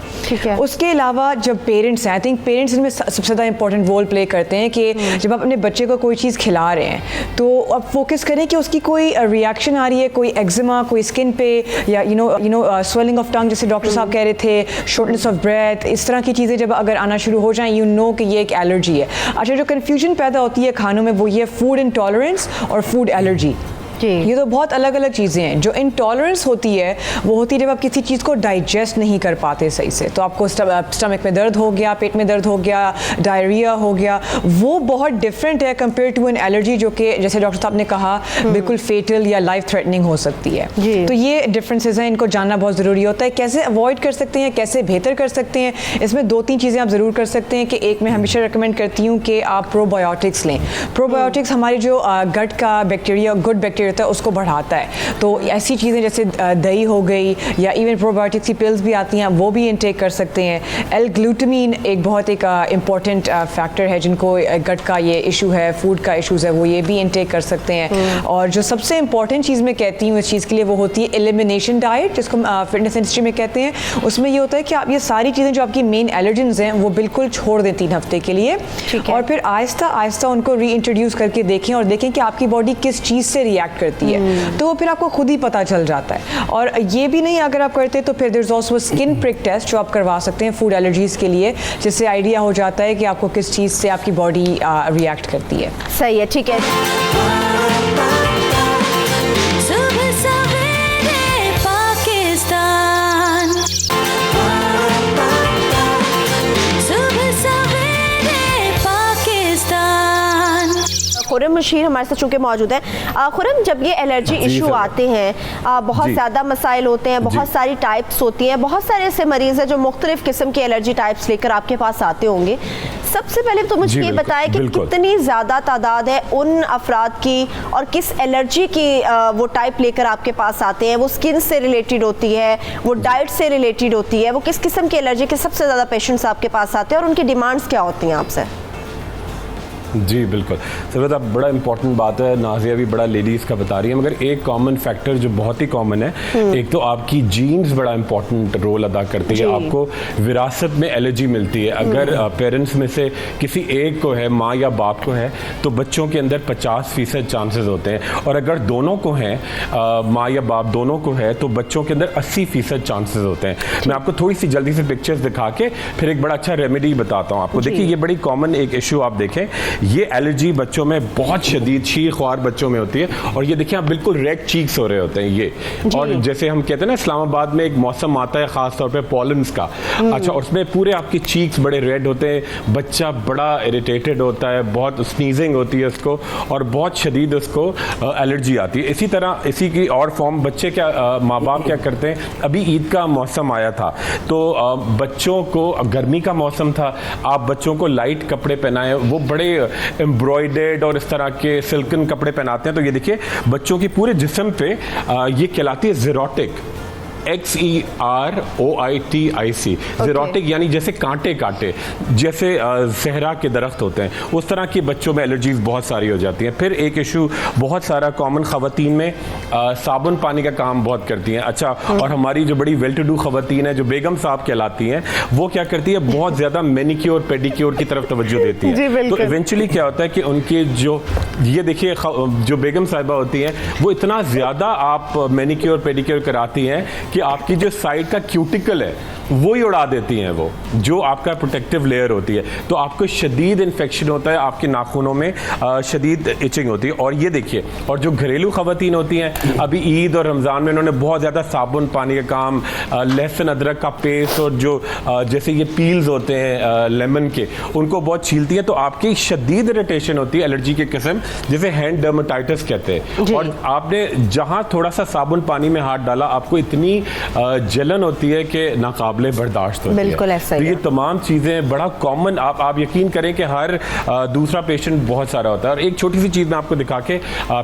Speaker 7: उसके अलावा जब पेरेंट्स हैं, आई थिंक पेरेंट्स इनमें सबसे ज़्यादा इंपॉर्टेंट रोल प्ले करते हैं कि जब आप अपने बच्चे को कोई चीज़ खिला रहे हैं तो आप फोकस करें कि उसकी कोई रिएक्शन आ रही है, कोई एक्जिमा, कोई स्किन पे, या you know swelling of tongue जैसे डॉक्टर साहब कह रहे थे, शॉर्टनेस ऑफ ब्रेथ, इस तरह की चीज़ें जब अगर आना शुरू हो जाएं, यू नो कि ये एक एलर्जी है। अच्छा, जो कन्फ्यूजन पैदा होती है खानों में वो ये फूड इंटॉलरेंस और फूड एलर्जी। ये तो बहुत अलग अलग चीज़ें हैं। जो इंटॉलरेंस होती है वो होती है जब आप किसी चीज़ को डाइजेस्ट नहीं कर पाते सही से, तो आपको स्टमक में दर्द हो गया, पेट में दर्द हो गया, डायरिया हो गया, वो बहुत डिफरेंट है कंपेयर टू एन एलर्जी जो कि जैसे डॉक्टर साहब ने कहा बिल्कुल फेटल या लाइफ थ्रेटनिंग हो सकती है। तो ये डिफरेंसेस हैं, इनको जानना बहुत ज़रूरी होता है। कैसे अवॉइड कर सकते हैं, कैसे बेहतर कर सकते हैं, इसमें 2-3 चीज़ें आप ज़रूर कर सकते हैं। कि एक मैं हमेशा रिकमेंड करती हूँ कि आप प्रोबायोटिक्स लें। प्रोबायोटिक्स हमारी जो गट का बैक्टीरिया, गुड बैक्टीरिया होता है उसको बढ़ाता है। तो ऐसी चीज़ें जैसे दही हो गई या इवन प्रोबायोटिक्स की पिल्स भी आती हैं, वो भी इनटेक कर सकते हैं। एल-ग्लूटामीन एक बहुत एक इम्पॉर्टेंट फैक्टर है जिनको गट का ये इशू है, फूड का इशूज़ है, वो ये भी इनटेक कर सकते हैं। और जो सबसे इंपॉर्टेंट चीज़ मैं कहती हूँ इस चीज़ के लिए वो होती है एलिमिनेशन डाइट, जिसको फिटनेस इंडस्ट्री में कहते हैं। उसमें ये होता है कि आप ये सारी चीज़ें जो आपकी मेन एलर्जेंस हैं वो बिल्कुल छोड़ दें 3 हफ्ते के लिए, और फिर आहिस्ता आहिस्ता उनको री इंट्रोड्यूस करके देखें और देखें कि आपकी बॉडी किस चीज़ से रिएक्ट करती है। तो फिर आपको खुद ही पता चल जाता है। और ये भी नहीं अगर आप करते तो फिर there is also skin prick test जो आप करवा सकते हैं फूड एलर्जीज़ के लिए, जिससे आइडिया हो जाता है कि आपको किस चीज़ से आपकी बॉडी रिएक्ट करती है।
Speaker 1: सही है, ठीक है। खुर्रम मुशीर हमारे साथ चूँकि मौजूद है। खुर्रम, जब ये एलर्जी इशू आते हैं, बहुत ज़्यादा मसाइल होते हैं, बहुत सारी टाइप्स होती हैं, बहुत सारे ऐसे मरीज़ हैं जो मुख्तलिफ किस्म के एलर्जी टाइप्स लेकर आपके पास आते होंगे। सबसे पहले तो मुझे ये बताएं कि कितनी ज़्यादा तादाद है उन अफराद की, और किस एलर्जी की वो टाइप लेकर आपके पास आते हैं? वो स्किन से रिलेटेड होती है, वो डाइट से रिलेटेड होती है, वो किस किस्म की एलर्जी के सबसे ज़्यादा पेशेंट्स आपके पास आते हैं, और उनकी डिमांड्स क्या होती हैं आपसे?
Speaker 8: जी बिल्कुल सरवत, आप बड़ा इंपॉर्टेंट बात है, नाज़िया भी बड़ा लेडीज़ का बता रही है, मगर एक कॉमन फैक्टर जो बहुत ही कॉमन है, एक तो आपकी जीन्स बड़ा इंपॉर्टेंट रोल अदा करती है। आपको विरासत में एलर्जी मिलती है। अगर पेरेंट्स में से किसी एक को है, माँ या बाप को है, तो बच्चों के अंदर 50% चांसेस होते हैं, और अगर दोनों को हैं, माँ या बाप दोनों को है, तो बच्चों के अंदर 80% चांसेस होते हैं। मैं आपको थोड़ी सी जल्दी से पिक्चर्स दिखा के फिर एक बड़ा अच्छा रेमेडी बताता हूँ आपको। देखिए, ये बड़ी कॉमन एक इशू आप देखें, ये एलर्जी बच्चों में बहुत शदीद शीर ख्वार बच्चों में होती है। और ये देखिए आप बिल्कुल रेड चीक्स हो रहे होते हैं ये। और जैसे हम कहते हैं ना इस्लामाबाद में एक मौसम आता है ख़ास तौर पे पॉलन्स का, अच्छा, और उसमें पूरे आपकी चीक्स बड़े रेड होते हैं, बच्चा बड़ा इरिटेटेड होता है, बहुत स्नीजिंग होती है उसको और बहुत शदीद उसको एलर्जी आती है। इसी तरह इसी की और फॉर्म बच्चे क्या माँ बाप क्या करते हैं, अभी ईद का मौसम आया था तो बच्चों को, गर्मी का मौसम था, आप बच्चों को लाइट कपड़े पहनाए, वो बड़े एम्ब्रॉयडर्ड और इस तरह के सिल्कन कपड़े पहनाते हैं, तो ये देखिए बच्चों की पूरे जिस्म पे ये कहलाती है ज़ेरोटिक, XEROITIC, ज़ेरोटिक यानी जैसे कांटे कांटे, जैसे सहरा के दरख्त होते हैं उस तरह के बच्चों में एलर्जीज बहुत सारी हो जाती हैं। फिर एक इशू बहुत सारा कॉमन ख़वातीन में साबुन पानी का काम बहुत करती हैं। अच्छा, और हमारी जो बड़ी वेल टू डू ख़वातीन है जो बेगम साहब कहलाती हैं, वो क्या करती है, बहुत ज़्यादा मैनिक्योर पेडिक्योर की तरफ तवज्जो देती हैं। तो इवेंचुअली क्या होता है कि उनके जो, ये देखिए जो बेगम साहिबा होती हैं वो इतना ज़्यादा आप मैनिक्योर पेडिक्योर कराती हैं कि आपकी जो साइड का क्यूटिकल है वो ही उड़ा देती हैं, वो जो आपका प्रोटेक्टिव लेयर होती है, तो आपको शदीद इन्फेक्शन होता है, आपके नाखूनों में शदीद इचिंग होती है। और ये देखिए, और जो घरेलू ख़वातीन होती हैं, अभी ईद और रमज़ान में उन्होंने बहुत ज़्यादा साबुन पानी का काम, लहसुन अदरक का पेस्ट और जो जैसे ये पील्स होते हैं लेमन के, उनको बहुत छीलती हैं, तो आपकी शदीद इरिटेशन होती है, एलर्जी की किस्म जिसे हैंड डर्मेटाइटिस कहते हैं। और आपने जहाँ थोड़ा सा साबुन पानी में हाथ डाला, आपको इतनी जलन होती है कि नाकाबिले बर्दाश्त होती
Speaker 1: बिल्कुल
Speaker 8: है।
Speaker 1: ऐसा
Speaker 8: तो
Speaker 1: ही
Speaker 8: ये
Speaker 1: है।
Speaker 8: तमाम चीज़ें बड़ा कॉमन, आप यकीन करें कि हर दूसरा पेशेंट बहुत सारा होता है। और एक छोटी सी चीज़ मैं आपको दिखा के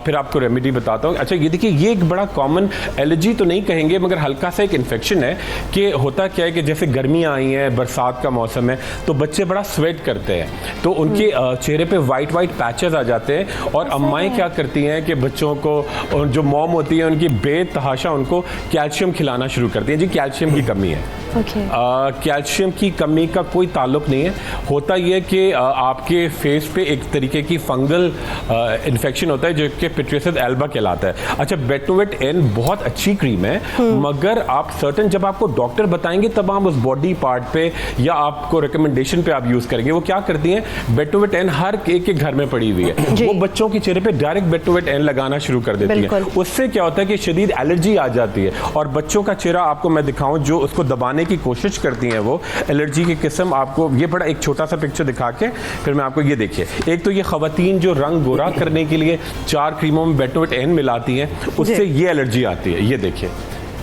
Speaker 8: फिर आपको रेमेडी बताता हूँ। अच्छा, ये देखिए, ये एक बड़ा कॉमन एलर्जी तो नहीं कहेंगे मगर हल्का सा एक इन्फेक्शन है कि होता क्या है कि जैसे गर्मियाँ आई हैं, बरसात का मौसम है, तो बच्चे बड़ा स्वेट करते हैं, तो उनके चेहरे पे वाइट वाइट पैचेस आ जाते हैं। और अम्माएँ क्या करती हैं कि बच्चों को, जो मॉम होती है उनकी बेतहाशा उनको कैल्शियम खिलाना शुरू करती हैं। जी, कैल्शियम की कमी है। कैल्शियम की कमी का कोई ताल्लुक नहीं है, होता यह कि आपके फेस पे एक तरीके की फंगल इन्फेक्शन होता है जो कि पिट्रियसिस एल्बा कहलाता है। अच्छा, बेटोवेट एन बहुत अच्छी क्रीम है, मगर आप सर्टन, जब आपको डॉक्टर बताएंगे तब आप उस बॉडी पार्ट पे या आपको रिकमेंडेशन पे आप यूज करेंगे। वो क्या करती हैं, बेटोवेट एन हर एक के घर में पड़ी हुई है, वो बच्चों के चेहरे पे डायरेक्ट बेटोवेट एन लगाना शुरू कर देती है। उससे क्या होता है कि शदीद एलर्जी आ जाती है और बच्चों का चेहरा आपको मैं दिखाऊं, जो उसको दबाने की कोशिश करती हैं वो एलर्जी की किस्म, आपको ये बड़ा एक छोटा सा पिक्चर दिखा के फिर मैं आपको ये देखिए। एक तो ये ख़वातीन जो रंग गोरा करने के लिए 4 क्रीमों में बेटोवेट एन मिलाती हैं, उससे ये एलर्जी आती है। ये देखिए,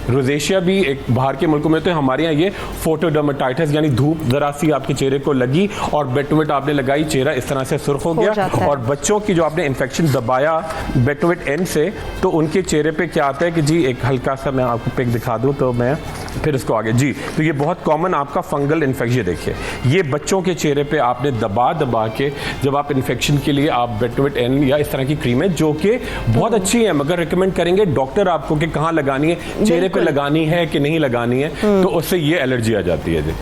Speaker 8: रोजेशिया भी एक बाहर के मुल्कों में, तो हमारे यहाँ ये फोटोडर्मेटाइटिस यानी धूप जरा सी आपके चेहरे को लगी और बेटोवेट आपने लगाई, चेहरा इस तरह से सुर्ख हो गया। और बच्चों की जो आपने इन्फेक्शन दबाया बेटोवेट एन से, तो उनके चेहरे पे क्या आता है कि जी, एक हल्का सा मैं आपको पिक दिखा दूँ तो मैं फिर इसको आगे, जी, तो ये बहुत कॉमन आपका फंगल इन्फेक्शन देखिए, ये बच्चों के चेहरे पे आपने दबा दबा के, जब आप इन्फेक्शन के लिए आप बेटोवेट एन या इस तरह की क्रीमें जो कि बहुत अच्छी है, मगर रिकमेंड करेंगे डॉक्टर आपको कि कहाँ लगानी है, चेहरे पे लगानी है कि नहीं लगानी है, तो उससे ये एलर्जी आ जाती है। जी,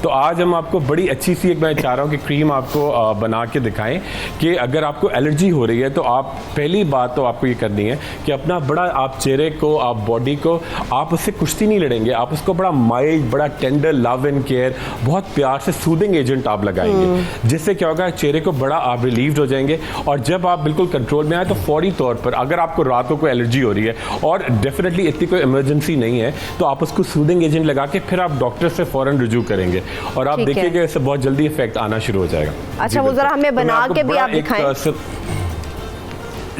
Speaker 8: तो आज हम आपको बड़ी अच्छी सी एक, मैं चाह रहा हूँ कि क्रीम आपको बना के दिखाएं कि अगर आपको एलर्जी हो रही है तो आप, पहली बात तो आपको ये करनी है कि अपना बड़ा, आप चेहरे को, आप बॉडी को, आप उससे कुश्ती नहीं लड़ेंगे, आप उसको बड़ा माइल्ड, बड़ा टेंडर लव एंड केयर, बहुत प्यार से सूदिंग एजेंट आप लगाएंगे, जिससे क्या होगा, चेहरे को बड़ा आप रिलीव्ड हो जाएंगे। और जब आप बिल्कुल कंट्रोल में आए तो फौरी तौर पर, अगर आपको रातों को एलर्जी हो रही है और डेफिनेटली इतनी कोई इमरजेंसी नहीं है, तो आप उसको सूदिंग एजेंट लगा के फिर आप डॉक्टर से फ़ौरन रुजू करेंगे और आप देखिएगा इससे बहुत जल्दी इफेक्ट आना शुरू हो जाएगा।
Speaker 1: अच्छा, वो जरा हमें बना के भी आप दिखाएं।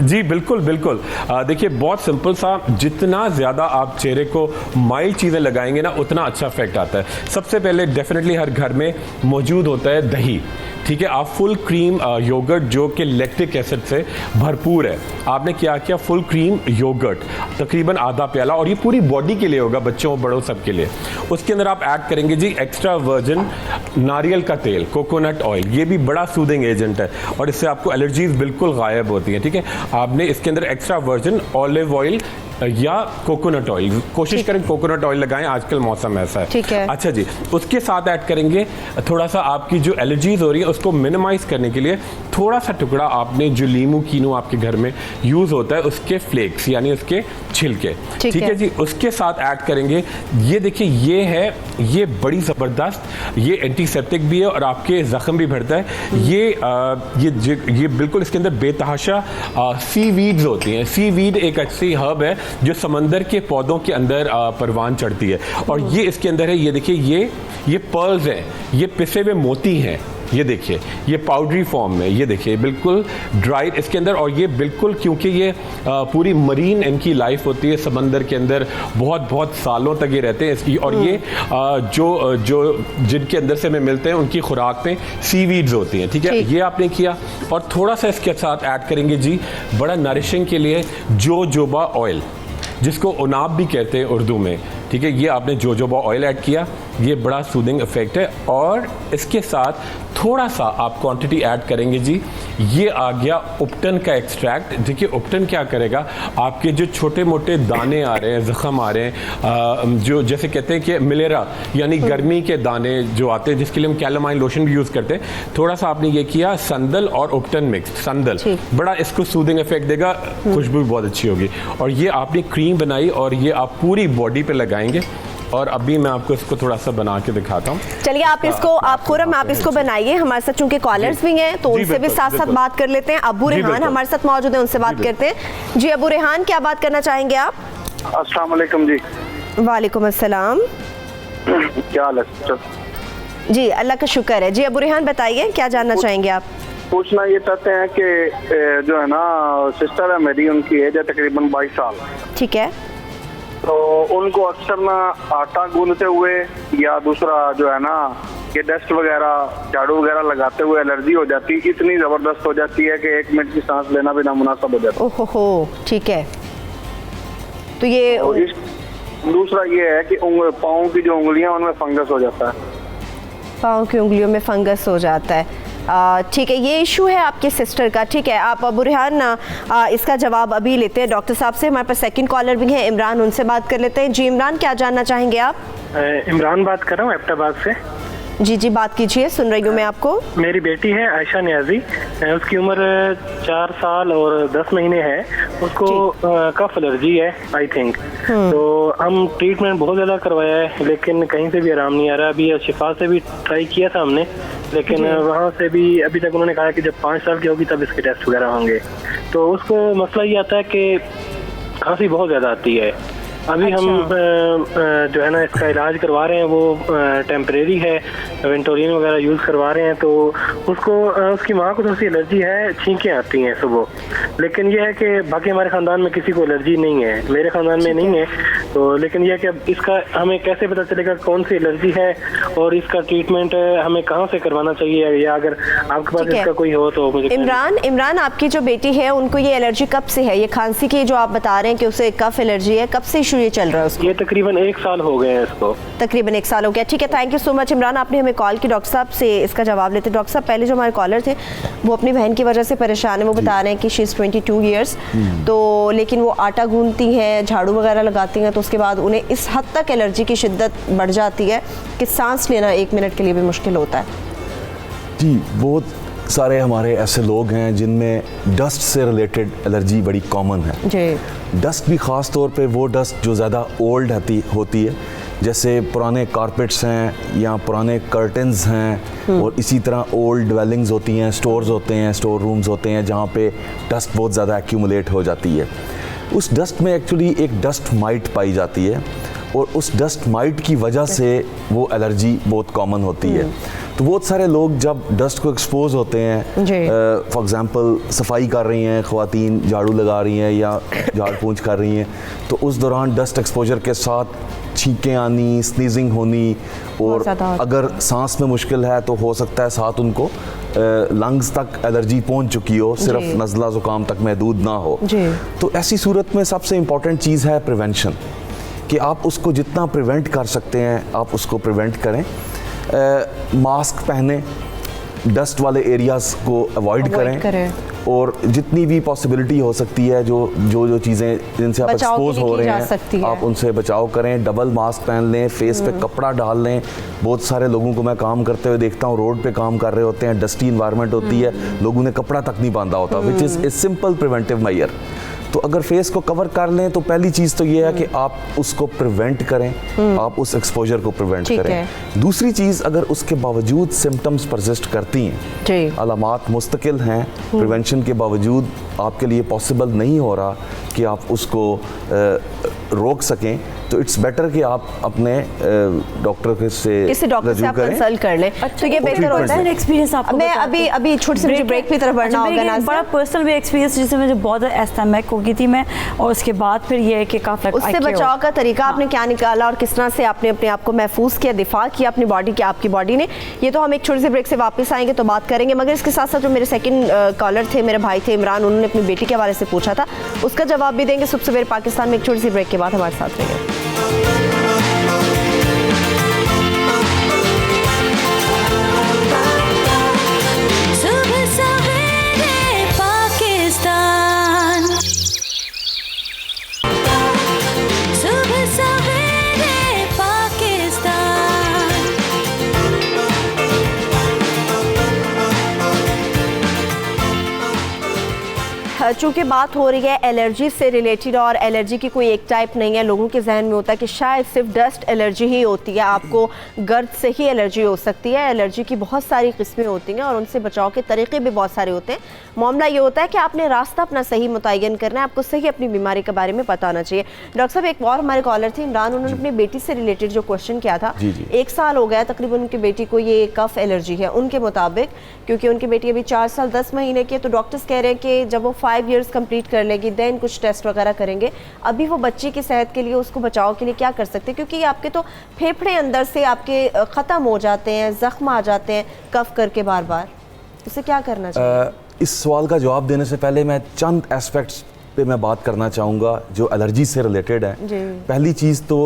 Speaker 8: जी बिल्कुल बिल्कुल, देखिए बहुत सिंपल सा, जितना ज़्यादा आप चेहरे को माइल्ड चीज़ें लगाएंगे ना, उतना अच्छा इफेक्ट आता है। सबसे पहले डेफिनेटली हर घर में मौजूद होता है दही, ठीक है। आप फुल क्रीम योगर्ट जो कि लैक्टिक एसिड से भरपूर है, आपने क्या किया, फुल क्रीम योगर्ट तकरीबन आधा प्याला, और ये पूरी बॉडी के लिए होगा, बच्चों बड़ों सब के लिए। उसके अंदर आप ऐड करेंगे जी एक्स्ट्रा वर्जिन नारियल का तेल, कोकोनट ऑयल, ये भी बड़ा सूदिंग एजेंट है और इससे आपको एलर्जीज बिल्कुल गायब होती हैं, ठीक है। आपने इसके अंदर एक्स्ट्रा वर्जिन ऑलिव ऑयल या कोकोनट ऑयल, कोशिश करें कोकोनट ऑयल लगाएं, आजकल मौसम ऐसा है।
Speaker 1: ठीक है।
Speaker 8: अच्छा जी, उसके साथ ऐड करेंगे थोड़ा सा आपकी जो एलर्जीज हो रही है उसको मिनिमाइज करने के लिए थोड़ा सा टुकड़ा आपने जो लीमू कीनू आपके घर में यूज होता है उसके फ्लेक्स यानी उसके छिलके, ठीक है जी, उसके साथ ऐड करेंगे। ये देखिए ये बड़ी ज़बरदस्त, ये एंटीसेप्टिक भी है और आपके ज़ख्म भी भरता है। ये बिल्कुल इसके अंदर बेतहाशा सी वीड्स होती हैं। सी वीड एक ऐसी हर्ब है जो समंदर के पौधों के अंदर परवान चढ़ती है और ये इसके अंदर है। ये देखिए ये पर्ल्स हैं, ये पिसे हुए मोती हैं। ये देखिए ये पाउडरी फॉर्म में, ये देखिए बिल्कुल ड्राइड इसके अंदर, और ये बिल्कुल क्योंकि ये पूरी मरीन इनकी लाइफ होती है समंदर के अंदर, बहुत सालों तक ये रहते हैं इसकी, और ये जो जिनके अंदर से हमें मिलते हैं उनकी खुराक में सीवीड्स होती हैं, ठीक है। ये आपने किया और थोड़ा सा इसके साथ ऐड करेंगे जी बड़ा नरिशिंग के लिए जोजोबा ऑयल, जिसको उनाब भी कहते हैं उर्दू में, ठीक है। ये आपने जोजोबा ऑयल ऐड किया, ये बड़ा सूदिंग इफेक्ट है। और इसके साथ थोड़ा सा आप क्वांटिटी ऐड करेंगे जी, ये आ गया उपटन का एक्सट्रैक्ट। देखिए उपटन क्या करेगा, आपके जो छोटे मोटे दाने आ रहे हैं, जख्म आ रहे हैं, जो जैसे कहते हैं कि मिलेरा यानी गर्मी के दाने जो आते हैं, जिसके लिए हम कैलामाइन लोशन भी यूज़ करते हैं, थोड़ा सा आपने ये किया संदल और उपटन मिक्स, संदल बड़ा इसको सूदिंग इफेक्ट देगा, खुशबू भी बहुत अच्छी होगी। और ये आपने क्रीम बनाई और ये आप पूरी बॉडी पे लगाएंगे। और अभी मैं आपको इसको थोड़ा सा बना के दिखाता हूँ।
Speaker 1: चलिए आप इसको बनाइए, हमारे साथ चूंकि कॉलर्स भी हैं तो उनसे भी साथ साथ बात कर लेते हैं। अबू रेहान हमारे साथ मौजूद है, उनसे बात करते हैं। जी अबू रेहान, क्या बात करना चाहेंगे आप?
Speaker 9: अस्सलाम वालेकुम जी।
Speaker 1: वालेकुम अस्सलाम।
Speaker 9: क्या हाल है?
Speaker 1: जी अल्लाह का शुक्र है। जी अबू रेहान बताइए, क्या जानना चाहेंगे आप?
Speaker 9: पूछना ये चाहते हैं कि जो है ना सिस्टर है मेरी, उनकी एज है तकरीबन 22 साल।
Speaker 1: ठीक है।
Speaker 9: तो उनको अक्सर ना आटा गूंदते हुए या दूसरा जो है ना ये डस्ट वगैरह झाड़ू वगैरह लगाते हुए एलर्जी हो जाती है, इतनी ज़बरदस्त हो जाती है कि 1 मिनट की सांस लेना भी नामुनासिब हो जाता है।
Speaker 1: ओहो, ठीक है। तो ये
Speaker 9: दूसरा ये है कि पाँव की जो उंगलियां उनमें फंगस हो जाता है।
Speaker 1: पाँव की उंगलियों में फंगस हो जाता है, ठीक है। ये इशू है आपके सिस्टर का, ठीक है। आप अबू रेहान इसका जवाब अभी लेते हैं डॉक्टर साहब से। हमारे पास सेकंड कॉलर भी है इमरान, उनसे बात कर लेते हैं। जी इमरान, क्या जानना चाहेंगे आप?
Speaker 10: इमरान बात कर रहा हूँ एबटाबाद से।
Speaker 1: जी बात कीजिए, सुन रही हूँ मैं आपको।
Speaker 10: मेरी बेटी है आयशा न्याजी, उसकी उम्र 4 साल और 10 महीने है। उसको कफ एलर्जी है आई थिंक। तो हम ट्रीटमेंट बहुत ज़्यादा करवाया है लेकिन कहीं से भी आराम नहीं आ रहा। अभी शिफा से भी ट्राई किया था हमने, लेकिन वहाँ से भी अभी तक उन्होंने कहा कि जब 5 साल की होगी तब इसके टेस्ट वगैरह होंगे। तो उसको मसला ये आता है कि खांसी बहुत ज़्यादा आती है। अभी हम जो है ना इसका इलाज करवा रहे हैं, वो टेम्परेरी है, वेंटोलिन वगैरह यूज़ करवा रहे हैं। तो उसको उसकी माँ को थोड़ी सी एलर्जी है, छींकें आती हैं सुबह। लेकिन यह है कि बाकी हमारे ख़ानदान में किसी को एलर्जी नहीं है, मेरे ख़ानदान में नहीं है। तो लेकिन यह कि अब इसका हमें कैसे पता चलेगा कौन सी एलर्जी है और इसका ट्रीटमेंट हमें कहाँ से करवाना चाहिए, या अगर आपके पास इसका कोई हो तो मुझे।
Speaker 1: इमरान आपकी जो बेटी है उनको ये एलर्जी कब से है? ये खांसी की जो आप बता रहे हैं कि उसे कफ एलर्जी है, कब से ये चल रहा है उसको?
Speaker 10: ये तकरीबन 1 साल हो गए हैं इसको।
Speaker 1: तकरीबन 1 साल हो गया, ठीक है। Thank you so much Imran, आपने हमें कॉल की। डॉक्टर साहब से इसका जवाब लेते। डॉक्टर साहब, पहले जो हमारे कॉलर थे वो अपनी बहन की वजह से परेशान है, वो बता रहे हैं कि शी इज़ 22 ईयर्स, तो लेकिन वो आटा गूंदती हैं, झाड़ू वगैरह लगाती हैं, तो उसके बाद उन्हें इस हद तक एलर्जी की शिद्दत बढ़ जाती है कि सांस लेना 1 मिनट के लिए भी मुश्किल होता है।
Speaker 5: जी, बहुत सारे हमारे ऐसे लोग हैं जिनमें डस्ट से रिलेटेड एलर्जी बड़ी कॉमन है जी। डस्ट भी ख़ास तौर पे वो डस्ट जो ज़्यादा ओल्ड होती है, जैसे पुराने कारपेट्स हैं या पुराने कर्टन्स हैं, और इसी तरह ओल्ड ड्वेलिंग्स होती हैं, स्टोर्स होते हैं, स्टोर रूम्स होते हैं जहाँ पे डस्ट बहुत ज़्यादा एक्यूमुलेट हो जाती है। उस डस्ट में एक्चुअली एक डस्ट माइट पाई जाती है और उस डस्ट माइट की वजह से वो एलर्जी बहुत कॉमन होती है। तो बहुत सारे लोग जब डस्ट को एक्सपोज होते हैं, फॉर एग्ज़ाम्पल सफाई कर रही हैं ख़वातीन, झाड़ू लगा रही हैं या झाड़ पोंछ कर रही हैं, तो उस दौरान डस्ट एक्सपोजर के साथ छींकें आनी, स्नीजिंग होनी, और अगर सांस में मुश्किल है तो हो सकता है साथ उनको लंग्स तक एलर्जी पहुंच चुकी हो, सिर्फ नज़ला ज़ुकाम तक महदूद ना हो। तो ऐसी सूरत में सबसे इम्पॉर्टेंट चीज़ है प्रिवेंशन, कि आप उसको जितना प्रिवेंट कर सकते हैं आप उसको प्रिवेंट करें। मास्क पहने, डस्ट वाले एरियाज़ को अवॉइड करें और जितनी भी पॉसिबिलिटी हो सकती है जो चीज़ें जिनसे आप एक्सपोज हो रहे हैं आप उनसे बचाव करें। डबल मास्क पहन लें, फेस पे कपड़ा डाल लें। बहुत सारे लोगों को मैं काम करते हुए देखता हूँ, रोड पे काम कर रहे होते हैं, डस्टी इन्वायरमेंट होती है, लोगों ने कपड़ा तक नहीं बांधा होता, which is a simple preventive measure. तो अगर फेस को कवर कर लें तो पहली चीज़ तो ये है कि आप उसको प्रिवेंट करें, आप उस एक्सपोजर को प्रिवेंट करें। दूसरी चीज़, अगर उसके बावजूद सिम्टम्स परसिस्ट करती हैं, अलामात मुस्तकिल हैं, प्रिवेंशन के बावजूद आपके लिए पॉसिबल नहीं हो रहा कि आप उसको रोक सकें, तो इट्स बेटर कि आप अपने डॉक्टर से
Speaker 1: आप कंसल्ट कर लें। तो ये बेहतर होता है।
Speaker 6: एक्सपीरियंस आपको
Speaker 1: मैं अभी छोटी सी ब्रेक की तरफ बढ़ना होगा।
Speaker 6: बड़ा पर्सनल भी एक्सपीरियंस, जिससे मुझे बहुत एस्थेमिक हो गई थी मैं, और उसके बाद फिर ये है कि काफ़ी
Speaker 1: उससे बचाव का तरीका आपने क्या निकाला और किस तरह से आपने अपने आप को महफूज किया, दिफा किया अपनी बॉडी की, आपकी बॉडी ने, ये तो हम एक छोटी सी ब्रेक से वापस आएंगे तो बात करेंगे। मगर इसके साथ साथ जो मेरे सेकंड कॉलर थे, मेरे भाई थे इमरान, उन्होंने अपनी बेटी के हवाले से पूछा था, उसका जवाब भी देंगे सुबह सवेरे पाकिस्तान में। एक छोटी सी ब्रेक के बाद हमारे साथ रहेंगे। चूँकि बात हो रही है एलर्जी से रिलेटेड, और एलर्जी की कोई एक टाइप नहीं है। लोगों के जहन में होता है कि शायद सिर्फ डस्ट एलर्जी ही होती है, आपको गर्द से ही एलर्जी हो सकती है। एलर्जी की बहुत सारी किस्में होती हैं और उनसे बचाव के तरीके भी बहुत सारे होते हैं। मामला ये होता है कि आपने रास्ता अपना सही मुतय्यन करना है, आपको सही अपनी बीमारी के बारे में पता होना चाहिए। डॉक्टर साहब, एक और हमारे कॉलर थे इमरान, उन्होंने अपनी बेटी से रिलेटेड जो क्वेश्चन किया था, 1 साल हो गया तकरीबन उनकी बेटी को ये कफ एलर्जी है उनके मुताबिक, क्योंकि उनकी बेटी अभी 4 साल 10 महीने की है। तो डॉक्टर्स कह रहे हैं कि जब वो 5 ईयर्स कंप्लीट कर लेगी देन कुछ टेस्ट वगैरह करेंगे। अभी वो बच्ची की सेहत के लिए, उसको बचाव के लिए क्या कर सकते हैं, क्योंकि आपके तो फेफड़े अंदर से आपके ख़त्म हो जाते हैं, जख्म आ जाते हैं कफ करके बार बार, उसे क्या करना चाहिए?
Speaker 5: इस सवाल का जवाब देने से पहले मैं चंद एस्पेक्ट्स पे मैं बात करना चाहूँगा जो एलर्जी से रिलेटेड है। पहली चीज़ तो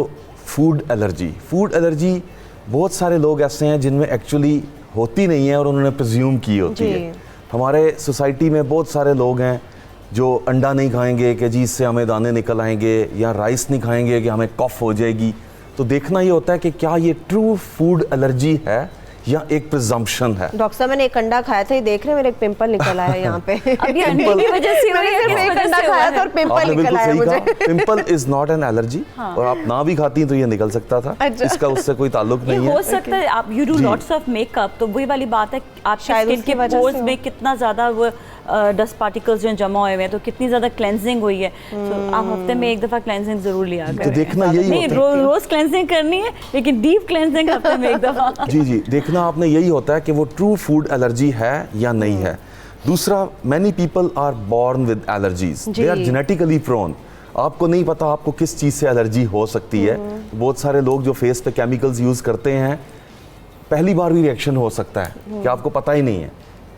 Speaker 5: फूड एलर्जी। फूड एलर्जी बहुत सारे लोग ऐसे हैं जिनमें एक्चुअली होती नहीं है और उन्होंने प्रिज्यूम की होती है। हमारे सोसाइटी में बहुत सारे लोग हैं जो अंडा नहीं खाएंगे कि जी इससे हमें दाने निकल आएंगे, या राइस नहीं खाएंगे कि हमें कफ हो जाएगी। तो देखना ये होता है कि क्या ये ट्रू फूड एलर्जी है या एक प्रिजम्पशन है।
Speaker 1: डॉक्टर साहब, मैंने एक अंडा खाया था, ये देख रहे हैं मेरे एक पिंपल निकल आया है यहाँ पे।
Speaker 6: अभी अंडे की वजह से
Speaker 1: मैंने सिर्फ एक अंडा खाया था और पिंपल निकल आया मुझे।
Speaker 5: Pimple is not an allergy, और आप ना भी खाती तो ये निकल सकता था। इसका उससे कोई ताल्लुक नहीं है।
Speaker 6: हो सकता है आप you do lots of makeup, तो वही वाली बात है, आपकी स्किन के पोर्स में कितना ज़्यादा वो डस्ट पार्टिकल्स जो जमा हुए हैं, तो कितनी ज़्यादा क्लेंजिंग हुई है। तो आप हफ्ते में एक दफ़ा क्लेंजिंग ज़रूर लिया करें।
Speaker 5: तो देखना यही
Speaker 6: नहीं, रोज़ क्लेंजिंग करनी है, लेकिन डीप क्लेंजिंग हफ्ते में एक दफ़ा।
Speaker 5: जी, देखना आपने यही होता है कि वो ट्रू फूड एलर्जी है या नहीं है। दूसरा, many people are born with allergies, they are genetically prone. आपको नहीं पता आपको किस चीज़ से एलर्जी हो सकती है। बहुत सारे लोग जो फेस पे केमिकल्स यूज़ करते हैं, पहली बार भी रिएक्शन हो सकता है कि आपको पता ही नहीं है।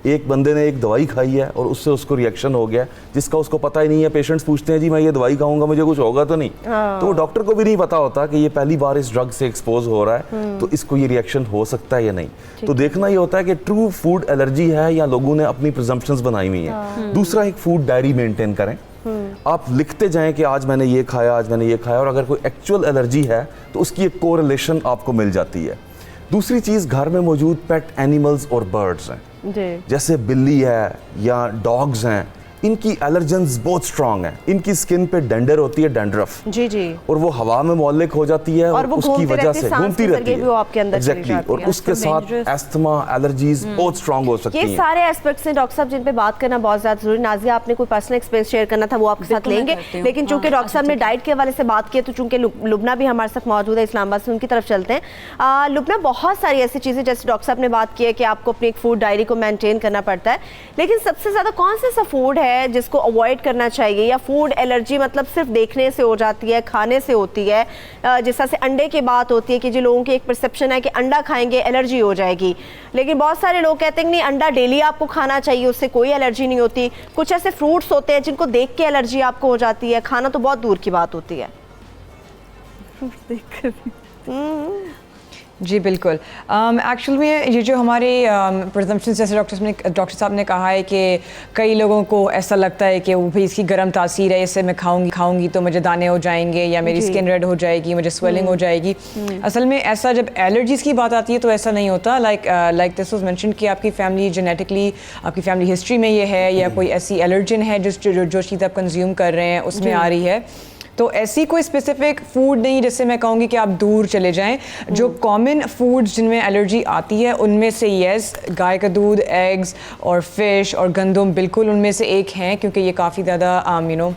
Speaker 5: एक बंदे ने एक दवाई खाई है और उससे उसको रिएक्शन हो गया जिसका उसको पता ही नहीं है। पेशेंट्स पूछते हैं जी मैं ये दवाई खाऊंगा मुझे कुछ होगा तो नहीं, तो वो डॉक्टर को भी नहीं पता होता कि ये पहली बार इस ड्रग से एक्सपोज हो रहा है, तो इसको ये रिएक्शन हो सकता है या नहीं। तो देखना ये होता है कि ट्रू फूड एलर्जी है या लोगों ने अपनी प्रिजम्पशंस बनाई हुई हैं। दूसरा, एक फूड डायरी मेंटेन करें। आप लिखते जाएं कि आज मैंने ये खाया, आज मैंने ये खाया, और अगर कोई एक्चुअल एलर्जी है तो उसकी एक कोरिलेशन आपको मिल जाती है। दूसरी चीज़, घर में मौजूद पेट एनिमल्स और बर्ड्स हैं, जैसे बिल्ली है या डॉग्स हैं, इनकी एलर्जेंस बहुत स्ट्रांग है। इनकी स्किन पे डेंडर होती है, डैंड्रफ, और वो हवा में मौलिक हो जाती है और उसकी वजह से घूमती रहती है एग्जैक्टली, और उसके साथ एस्थमा, एलर्जीज बहुत स्ट्रांग हो सकती हैं।
Speaker 1: ये सारे एस्पेक्ट्स हैं डॉक्टर साहब जिन पे बात करना बहुत ज्यादा जरूरी। नाजिया, आपने कोई पर्सनल एक्सपीरियंस शेयर करना था वो आपके साथ लेंगे, लेकिन चूंकि डॉक्टर साहब ने डाइट के हवाले से बात की, तो चूंकि लुबना भी हमारे साथ मौजूद है इस्लामाबाद से, उनकी तरफ चलते हैं। लुबना, बहुत सारी ऐसी चीजें जैसे डॉक्टर साहब ने बात की है कि आपको अपनी एक फूड डायरी को मेंटेन करना पड़ता है, लेकिन सबसे ज्यादा कौन सा फूड है जिसको अवॉइड करना चाहिए, या फूड एलर्जी मतलब सिर्फ देखने से हो जाती है, खाने से होती है? जिस तरह से अंडे की बात होती है कि जो लोगों की एक परसेप्शन है कि अंडा खाएंगे एलर्जी हो जाएगी, लेकिन बहुत सारे लोग कहते हैं नहीं अंडा डेली आपको खाना चाहिए, उससे कोई एलर्जी नहीं होती। कुछ ऐसे फ्रूट्स होते हैं जिनको देख के एलर्जी आपको हो जाती है, खाना तो बहुत दूर की बात होती है।
Speaker 7: जी बिल्कुल। एक्चुअल में ये जो हमारे प्रजम्पशन जैसे डॉक्टर साहब ने कहा है कि कई लोगों को ऐसा लगता है कि वो भी इसकी गर्म तासीर है, इससे मैं खाऊंगी तो मुझे दाने हो जाएंगे या मेरी स्किन रेड हो जाएगी, मुझे स्वेलिंग हो जाएगी। असल में ऐसा जब एलर्जीज़ की बात आती है तो ऐसा नहीं होता। लाइक दिस वाज मेंशन कि आपकी फैमिली जेनेटिकली, आपकी फैमिली हिस्ट्री में ये है या कोई ऐसी एलर्जन है जो चीज़ आप कंज्यूम कर रहे हैं उसमें आ रही है, तो ऐसी कोई स्पेसिफिक फूड नहीं जिससे मैं कहूँगी कि आप दूर चले जाएं। जो कॉमन फूड्स जिनमें एलर्जी आती है उनमें से यस, गाय का दूध, एग्स और फिश और गंदम बिल्कुल उनमें से एक हैं, क्योंकि ये काफ़ी ज़्यादा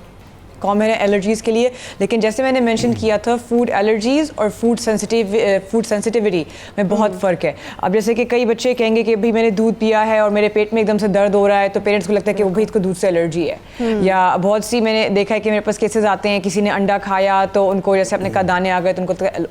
Speaker 7: कॉमन है एलर्जीज़ के लिए। लेकिन जैसे मैंने मेंशन किया था, फूड एलर्जीज़ और फूड सेंसिटिविटी में बहुत फ़र्क है। अब जैसे कि कई बच्चे कहेंगे कि भाई मैंने दूध पिया है और मेरे पेट में एकदम से दर्द हो रहा है, तो पेरेंट्स को लगता है कि वो भाई इसको दूध से एलर्जी है। या बहुत सी मैंने देखा है कि मेरे पास केसेस आते हैं, किसी ने अंडा खाया तो उनको, जैसे अपने कहा, दाने आ गए तो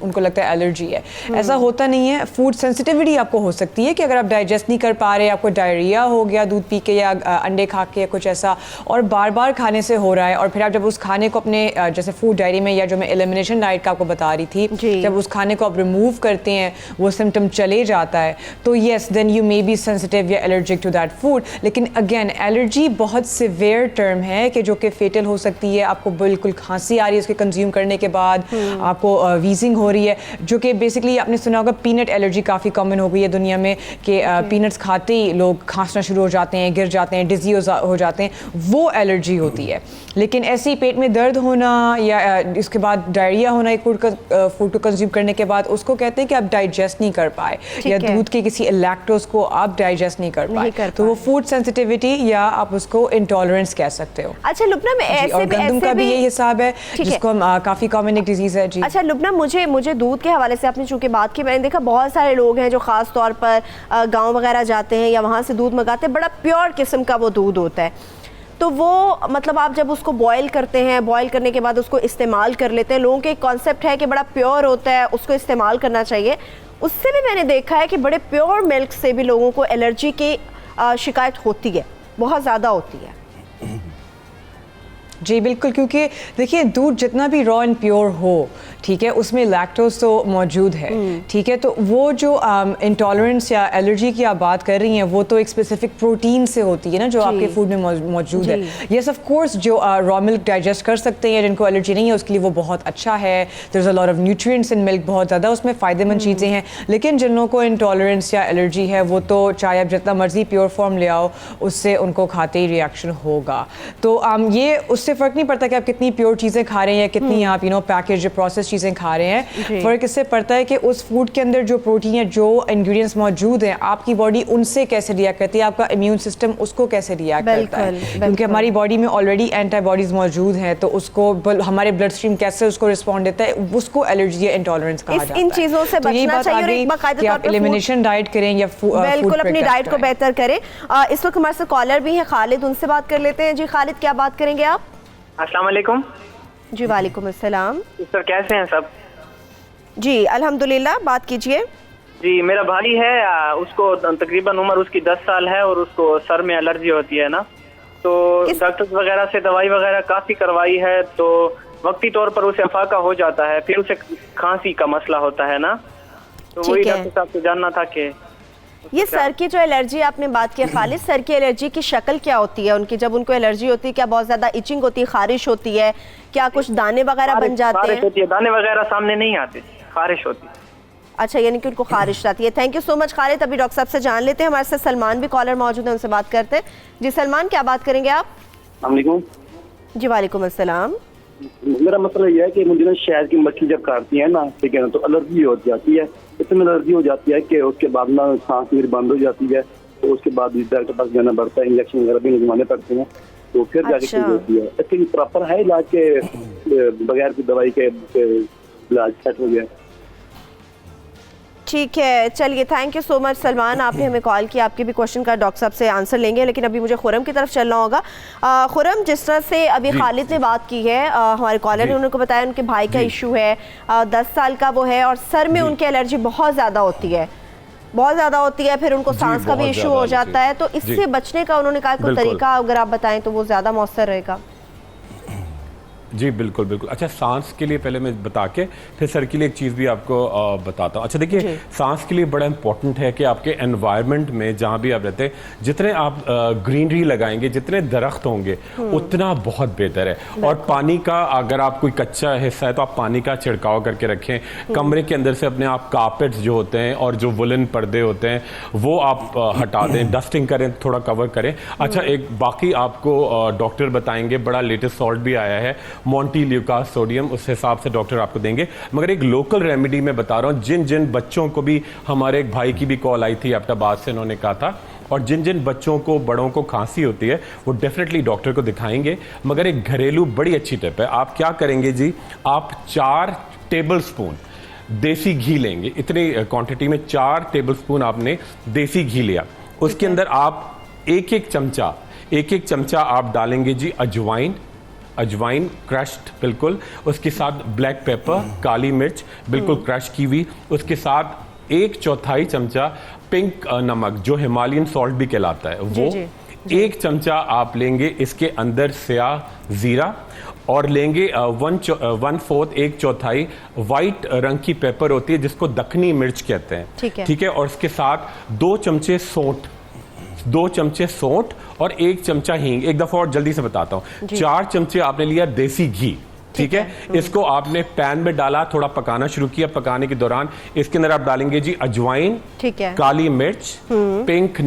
Speaker 7: उनको लगता है एलर्जी है। ऐसा होता नहीं है। फूड सेंसिटिविटी आपको हो सकती है कि अगर आप डाइजेस्ट नहीं कर पा रहे, आपको डायरिया हो गया दूध पी के या अंडे खा के या कुछ ऐसा, और बार बार खाने से हो रहा है, और फिर आप जब उस खाने को अपने जैसे फूड डायरी में या जो मैं एलिमिनेशन डाइट का आपको बता रही थी, जब उस खाने को आप रिमूव करते हैं वो सिम्टम चले जाता है, तो yes then you may be sensitive या एलर्जिक टू दैट फूड। लेकिन अगेन एलर्जी बहुत सिवियर टर्म है कि जो कि फेटल हो सकती है। आपको बिल्कुल खांसी आ रही है उसके कंज्यूम करने के बाद, आपको वीजिंग हो रही है, जो कि बेसिकली आपने सुना होगा पीनट एलर्जी काफ़ी कॉमन हो गई है दुनिया में, कि पीनट्स खाते ही लोग खांसना शुरू हो जाते हैं, गिर जाते हैं, डिजी हो जाते हैं, वो एलर्जी होती है। लेकिन ऐसी पेट में दर्द होना या इसके बाद डायरिया होना एक फूड को कंज्यूम करने के बाद, उसको कहते हैं कि आप डाइजेस्ट नहीं कर पाए, या दूध के किसी लैक्टोज को आप डाइजेस्ट नहीं कर पाए, तो वो फूड सेंसिटिविटी या आप उसको इंटॉलरेंस कह सकते हो।
Speaker 1: अच्छा लुबना, में ऐसे
Speaker 7: और गंदम का भी यही हिसाब है जिसको हम काफ़ी कॉमन एक डिजीज़ है। जी
Speaker 1: अच्छा लुबना, मुझे दूध के हवाले से आपने चूँकि बात की, मैंने देखा बहुत सारे लोग हैं जो ख़ास तौर पर गाँव वगैरह जाते हैं या वहाँ से दूध मंगाते हैं, बड़ा प्योर किस्म का वो दूध होता है, तो वो मतलब आप जब उसको बॉयल करते हैं, बॉयल करने के बाद उसको इस्तेमाल कर लेते हैं, लोगों के एक कॉन्सेप्ट है कि बड़ा प्योर होता है, उसको इस्तेमाल करना चाहिए। उससे भी मैंने देखा है कि बड़े प्योर मिल्क से भी लोगों को एलर्जी की शिकायत होती है, बहुत ज़्यादा होती है।
Speaker 7: जी बिल्कुल, क्योंकि देखिए दूध जितना भी रॉ एंड प्योर हो, ठीक है, उसमें लैक्टोज तो मौजूद है, ठीक है, तो वो जो इंटॉलरेंस या एलर्जी की आप बात कर रही हैं वो तो एक स्पेसिफिक प्रोटीन से होती है ना, जो आपके फूड में मौजूद है। यस ऑफ कोर्स, जो रॉ मिल्क डाइजेस्ट कर सकते हैं, जिनको एलर्जी नहीं है उसके लिए वो बहुत अच्छा है। There is a lot of nutrients in milk, बहुत ज़्यादा उसमें फ़ायदेमंद चीज़ें हैं। लेकिन जिन लोगों को इंटॉलरेंस या एलर्जी है वो तो चाहे आप जितना मर्जी प्योर फॉर्म ले आओ, उससे उनको खाते ही रिएक्शन होगा। तो ये उससे फ़र्क नहीं पड़ता कि आप कितनी प्योर चीज़ें खा रहे हैं या कितनी आप पैकेज प्रोसेस चीज़ें खा रहे हैं। फ़र्क इससे पड़ता है कि उस फूड के अंदर जो प्रोटीन या जो इंग्रेडिएंट्स मौजूद हैं, आपकी बॉडी उनसे कैसे रिएक्ट करती है, आपका इम्यून सिस्टम उसको कैसे रिएक्ट करता है। क्योंकि हमारी बॉडी में ऑलरेडी एंटीबॉडीज़ मौजूद हैं, तो उसको हमारे ब्लड स्ट्रीम कैसे उसको रिस्पॉन्ड देता है, उसको एलर्जी या इंटॉलरेंस कहा जाता है।
Speaker 1: इन चीज़ों से बचना चाहिए
Speaker 7: कि आप एलिमिनेशन डाइट करें या
Speaker 1: बिल्कुल अपनी डाइट को बेहतर करें। इस वक्त हमारे साथ कॉलर भी हैं खालिद, उनसे बात कर लेते हैं। जी खालिद, क्या बात करेंगे आप?
Speaker 11: अस्सलाम वालेकुम।
Speaker 1: जी वालेकुम अस्सलाम।
Speaker 11: सर कैसे हैं सब?
Speaker 1: जी अल्हम्दुलिल्लाह, बात कीजिए।
Speaker 11: जी मेरा भाई है, उसको तकरीबन उम्र उसकी 10 साल है और उसको सर में एलर्जी होती है ना, तो डॉक्टर्स वगैरह से दवाई वगैरह काफ़ी करवाई है, तो वक्ती तौर पर उसे अफाका हो जाता है, फिर उसे खांसी का मसला होता है ना, तो वही डॉक्टर साहब से जानना था कि
Speaker 1: ये सर की जो एलर्जी आपने बात किया खालिद, सर की एलर्जी की शक्ल क्या होती है उनकी? जब उनको एलर्जी होती है क्या बहुत ज्यादा इचिंग होती है, खारिश होती है, क्या कुछ दाने वगैरह बन जाते हैं?
Speaker 11: होती है, दाने वगैरह सामने नहीं आते, खारिश होती है।
Speaker 1: अच्छा, यानी कि उनको खारिश आती है। Thank you so much Khalid. अभी डॉक्टर साहब से जान लेते हैं, हमारे साथ सलमान भी कॉलर मौजूद है, उनसे बात करते हैं। जी सलमान, क्या बात करेंगे आप? जी वालेकुम अस्सलाम।
Speaker 12: मेरा मसला यह है कि मुझे ना शहद की मक्खी जब काटती है ना, ठीक है ना, तो एलर्जी हो जाती है, इतनी एलर्जी हो जाती है कि उसके बाद ना सांस मेरी बंद हो जाती है, तो उसके बाद डॉक्टर के पास जाना पड़ता है, इंजेक्शन वगैरह भी लगवाने पड़ते हैं, तो फिर जाके ठीक होती है। इसके प्रॉपर है इलाज के बगैर की दवाई के इलाज सेट हो गया?
Speaker 1: ठीक है, चलिए thank you so much Salman, आपने हमें कॉल किया। आपके भी क्वेश्चन का डॉक्टर साहब से आंसर लेंगे, लेकिन अभी मुझे खुरम की तरफ चलना होगा। खुरम, जिस तरह से अभी खालिद ने बात की है, हमारे कॉलर ने उनको बताया उनके भाई का इशू है, 10 साल का वो है, और सर में उनकी एलर्जी बहुत ज़्यादा होती है, बहुत ज़्यादा होती है, फिर उनको सांस का भी इशू हो जाता है, तो इससे बचने का उन्होंने कहा कोई तरीका अगर आप बताएं तो वो ज़्यादा मौसर रहेगा।
Speaker 8: जी बिल्कुल बिल्कुल। अच्छा, सांस के लिए पहले मैं बता के फिर सर के लिए एक चीज़ भी आपको बताता हूँ। अच्छा देखिए, सांस के लिए बड़ा इंपॉर्टेंट है कि आपके एनवायरनमेंट में जहाँ भी आप रहते हैं, जितने आप ग्रीनरी लगाएंगे, जितने दरख्त होंगे, उतना बहुत बेहतर है। और पानी का, अगर आप कोई कच्चा हिस्सा है तो आप पानी का छिड़काव करके रखें। कमरे के अंदर से अपने आप कारपेट्स जो होते हैं और जो वुलन पर्दे होते हैं वो आप हटा दें, डस्टिंग करें, थोड़ा कवर करें। अच्छा, एक बाकी आपको डॉक्टर बताएंगे, बड़ा लेटेस्ट सॉल्ट भी आया है, मोंटील्यूकास सोडियम, उस हिसाब से डॉक्टर आपको देंगे। मगर एक लोकल रेमेडी मैं बता रहा हूँ, जिन जिन बच्चों को भी, हमारे एक भाई की भी कॉल आई थी एबटाबाद से, उन्होंने कहा था, और जिन जिन बच्चों को, बड़ों को खांसी होती है वो डेफिनेटली डॉक्टर को दिखाएंगे। मगर एक घरेलू बड़ी अच्छी टिप है। आप क्या करेंगे जी, आप 4 टेबल स्पून देसी घी लेंगे। इतनी क्वांटिटी में 4 टेबल स्पून आपने देसी घी लिया। उसके अंदर आप एक एक चमचा आप डालेंगे जी अजवाइन क्रश्ड बिल्कुल। उसके साथ ब्लैक पेपर, काली मिर्च बिल्कुल क्रश की हुई। उसके साथ 1/4 चमचा पिंक नमक, जो हिमालयन सॉल्ट भी कहलाता है, वो 1 चमचा आप लेंगे। इसके अंदर स्याह जीरा, और लेंगे 1/4 1/4 वाइट रंग की पेपर होती है जिसको दखनी मिर्च कहते हैं, ठीक है। और इसके साथ 2 चमचे सौंठ और 1 चमचा हींग। एक दफा और जल्दी से बताता हूँ, 4 चमचे आपने लिया देसी घी, ठीक है। इसको आपने पैन में डाला, थोड़ा पकाना शुरू किया। पकाने के दौरान इसके अंदर आप डालेंगे जी अजवाइन, ठीक है, काली मिर्च, पिंक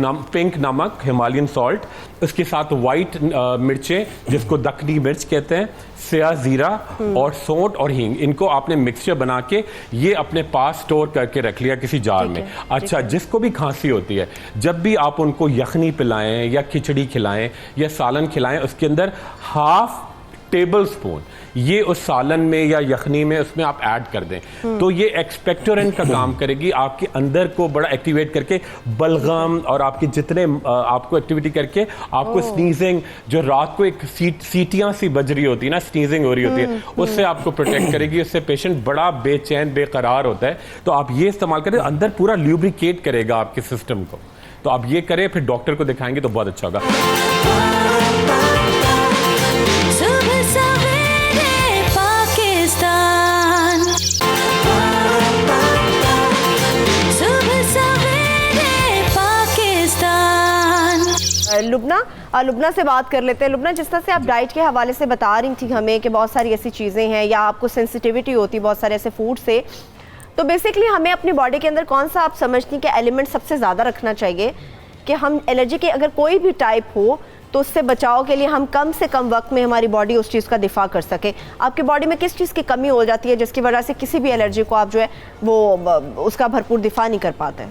Speaker 8: नमक हिमालयन सॉल्ट, उसके साथ वाइट मिर्चें जिसको दखनी मिर्च कहते हैं, स्याह जीरा और सौंठ और हींग। इनको आपने मिक्सचर बना के ये अपने पास स्टोर करके रख लिया किसी जार में। अच्छा, जिसको भी खांसी होती है, जब भी आप उनको यखनी पिलाएं या खिचड़ी खिलाएं या सालन खिलाएं, उसके अंदर 1/2 टेबल स्पून ये उस सालन में या यखनी में उसमें आप ऐड कर दें, तो ये एक्सपेक्टोरेंट का काम करेगी, आपके अंदर को बड़ा एक्टिवेट करके बलगम और आपके जितने आपको एक्टिविटी करके आपको स्नीजिंग, जो रात को एक सीटियां सी बज रही होती है ना, स्नीजिंग हो रही होती है, उससे आपको प्रोटेक्ट करेगी। उससे पेशेंट बड़ा बेचैन बेकरार होता है। तो आप ये इस्तेमाल करें, अंदर पूरा ल्यूब्रिकेट करेगा आपके सिस्टम को। तो आप ये करें, फिर डॉक्टर को दिखाएंगे तो बहुत अच्छा होगा।
Speaker 1: लुबना से बात कर लेते हैं। लुबना, जिस तरह से आप डाइट के हवाले से बता रही थी हमें कि बहुत सारी ऐसी चीज़ें हैं या आपको सेंसिटिविटी होती है बहुत सारे ऐसे फूड से, तो बेसिकली हमें अपनी बॉडी के अंदर कौन सा आप समझती हैं कि एलिमेंट सबसे ज़्यादा रखना चाहिए कि हम एलर्जी के अगर कोई भी टाइप हो तो उससे बचाव के लिए हम कम से कम वक्त में हमारी बॉडी उस चीज़ का दिफा कर सके? आपकी बॉडी में किस चीज़ की कमी हो जाती है जिसकी वजह से किसी भी एलर्जी को आप जो है वो उसका भरपूर दिफा नहीं कर पाते?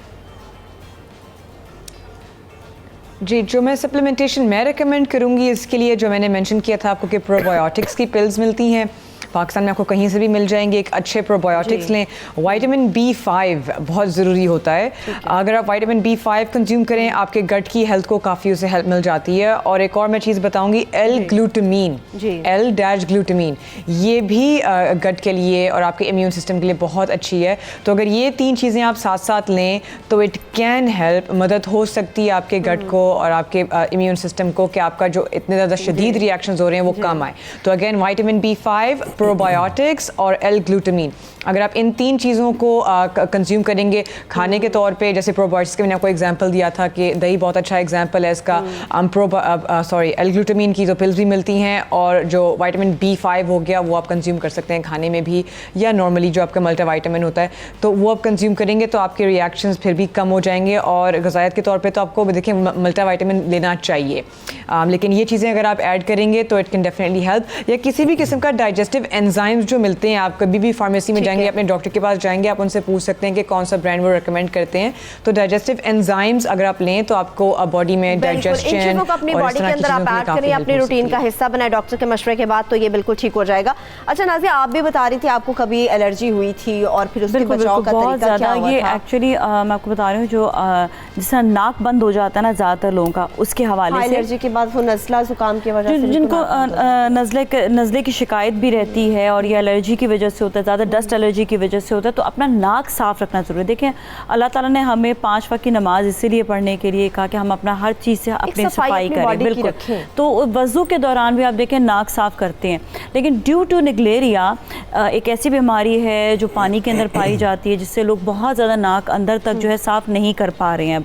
Speaker 7: जी, जो मैं सप्लीमेंटेशन मैं रेकमेंड करूँगी इसके लिए, जो मैंने मेंशन किया था आपको कि प्रोबायोटिक्स की पिल्स मिलती हैं पाकिस्तान में, आपको कहीं से भी मिल जाएंगे। एक अच्छे प्रोबायोटिक्स लें। विटामिन B5 बहुत ज़रूरी होता है। अगर आप विटामिन B5 कंज्यूम करें, आपके गट की हेल्थ को काफ़ी उससे हेल्प मिल जाती है। और एक और मैं चीज़ बताऊंगी, L-ग्लूटामीन, L-ग्लूटामीन, ये भी गट के लिए और आपके इम्यून सिस्टम के लिए बहुत अच्छी है। तो अगर ये 3 चीज़ें आप साथ साथ लें तो इट कैन हेल्प, मदद हो सकती है आपके गट को और आपके इम्यून सिस्टम को कि आपका जो इतने ज़्यादा शदीद रिएक्शंस हो रहे हैं वो कम आए। तो अगेन विटामिन B5, प्रोबायोटिक्स और L-ग्लूटामीन, अगर आप इन 3 चीज़ों को कंज्यूम करेंगे खाने के तौर पे, जैसे प्रोबायोटिक्स के मैंने आपको एग्जांपल दिया था कि दही बहुत अच्छा एग्जांपल है इसका। L-ग्लूटामीन की जो पिल्स भी मिलती हैं और जो विटामिन B5 हो गया वो आप कंज्यूम कर सकते हैं खाने में भी, या नॉर्मली जो आपका मल्टीविटामिन होता है तो वो आप कंज्यूम करेंगे तो आपके रिएक्शंस फिर भी कम हो जाएंगे। और ग़िज़ायत के तौर पे तो आपको देखिए मल्टीविटामिन लेना चाहिए, लेकिन ये चीज़ें अगर आप ऐड करेंगे तो इट कैन डेफिनेटली हेल्प। या किसी भी किस्म का डाइजेस्टिव एंजाइम्स जो मिलते हैं, आप कभी भी फार्मेसी में जाएंगे, अपने डॉक्टर के पास जाएंगे, आप उनसे पूछ सकते हैं कि कौन सा ब्रांड वो रेकमेंड करते हैं। तो डाइजेस्टिव एंजाइम्स अगर आप लें तो आपको बॉडी में डाइजेशन
Speaker 1: को अपनी बॉडी के अंदर आप ऐड करें, अपनी रूटीन का हिस्सा बनाए डॉक्टर के मशवरे के बाद, तो ये बिल्कुल ठीक हो जाएगा। अच्छा नाज़िया, आप भी बता रही थी आपको कभी एलर्जी हुई थी और फिर उसके बचाव का तरीका क्या हुआ था?
Speaker 6: ये एक्चुअली मैं आपको बता रही हूँ, जो जिसका नाक बंद हो जाता है ना ज़्यादातर लोगों का, उसके हवाले से
Speaker 1: एलर्जी के बाद वो नज़ला जुकाम की वजह से
Speaker 6: जिनको नज़ले की शिकायत भी रहती होती है और ये एलर्जी की वजह से होता है, ज़्यादा डस्ट एलर्जी की वजह से होता है, तो अपना नाक साफ़ रखना ज़रूरी है। देखें अल्लाह ताला ने हमें 5 वक्त की नमाज इसीलिए पढ़ने के लिए कहा कि हम अपना हर चीज़ से अपनी सफाई करें, बिल्कुल। तो वज़ू के दौरान भी आप देखें नाक साफ़ करते हैं, लेकिन ड्यू टू निगलेरिया एक ऐसी बीमारी है जो पानी के अंदर पाई जाती है, जिससे लोग बहुत ज़्यादा नाक अंदर तक जो है साफ़ नहीं कर पा रहे हैं।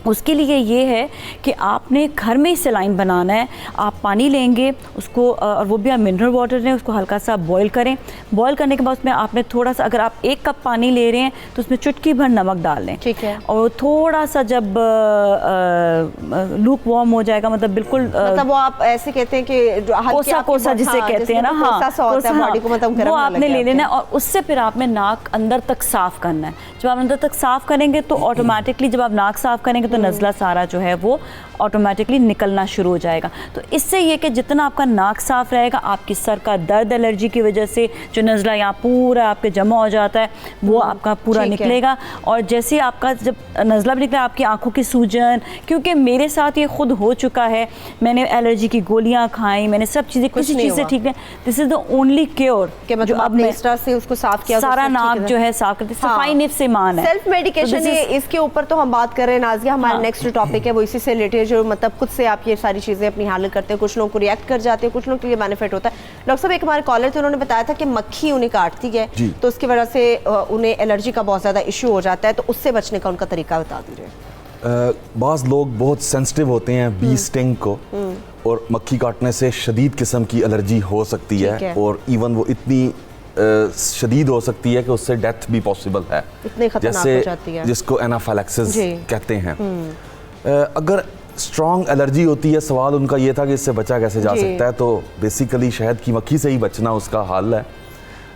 Speaker 6: उसके लिए ये है कि आपने घर में ही सलाइन बनाना है। आप पानी लेंगे उसको, और वो भी आप मिनरल वाटर लें, उसको हल्का सा बॉईल करें। बॉईल करने के बाद उसमें आपने थोड़ा सा, अगर आप 1 कप पानी ले रहे हैं तो उसमें चुटकी भर नमक डाल लें,
Speaker 1: ठीक है।
Speaker 6: और थोड़ा सा जब लूक वार्म हो जाएगा, मतलब बिल्कुल
Speaker 1: मतलब वो आप ऐसे कहते हैं कि
Speaker 6: कोसा कोसा जिसे कहते हैं ना, हाँ
Speaker 1: बॉडी को मतलब
Speaker 6: वो आपने ले लेना है, और उससे फिर आपने नाक अंदर तक साफ़ करना है। जब आप अंदर तक साफ़ करेंगे तो ऑटोमेटिकली जब आप नाक साफ़ करेंगे तो नज़ला सारा जो है वो ऑटोमेटिकली निकलना शुरू हो जाएगा। तो इससे ये कि जितना आपका नाक साफ़ रहेगा, आपकी सर का दर्द एलर्जी की वजह से जो नज़ला यहाँ पूरा आपके जमा हो जाता है वो आपका पूरा निकलेगा। और जैसे आपका जब नज़ला भी निकला, आपकी आंखों की सूजन, क्योंकि मेरे साथ ये खुद हो चुका है, मैंने एलर्जी की गोलियाँ खाई, मैंने सब चीज़ें, किसी चीज़ से ठीक है। This is the only cure
Speaker 1: कि मतलब आपने इस तरह से उसको साफ़ किया,
Speaker 6: सारा नाक जो है साफ़ करते, सफाई निफ्स से मान है।
Speaker 1: सेल्फ मेडिकेशन इसके ऊपर तो हम बात कर रहे हैं नाज़िया, हमारा नेक्स्ट टॉपिक है वो इसी से रिलेटेड, जो मतलब खुद से आप ये सारी चीज़ें अपनी हैंडल करते हैं। कुछ लोगों को रिएक्ट कर जाते हैं, कुछ लोगों के लिए बेनिफिट होता है। डॉक्टर साहब एक हमारे कॉलर थे, उन्होंने बताया था कि मक्खी उन्हें काटती है तो उसकी वजह से उन्हें एलर्जी का बहुत ज़्यादा इशू हो जाता है, तो उससे बचने का उनका तरीका बता दीजिए।
Speaker 5: बाज़ लोग बहुत सेंसिटिव होते हैं बी स्टिंग को, और मक्खी काटने से शदीद किस्म की एलर्जी हो सकती है, और इवन वो इतनी शदीद हो सकती है कि उससे डेथ भी पॉसिबल है, जैसे जिसको एनाफिलैक्सिस कहते हैं। अगर स्ट्रॉन्ग एलर्जी होती है, सवाल उनका ये था कि इससे बचा कैसे जा सकता है, तो बेसिकली शहद की मक्खी से ही बचना उसका हल है।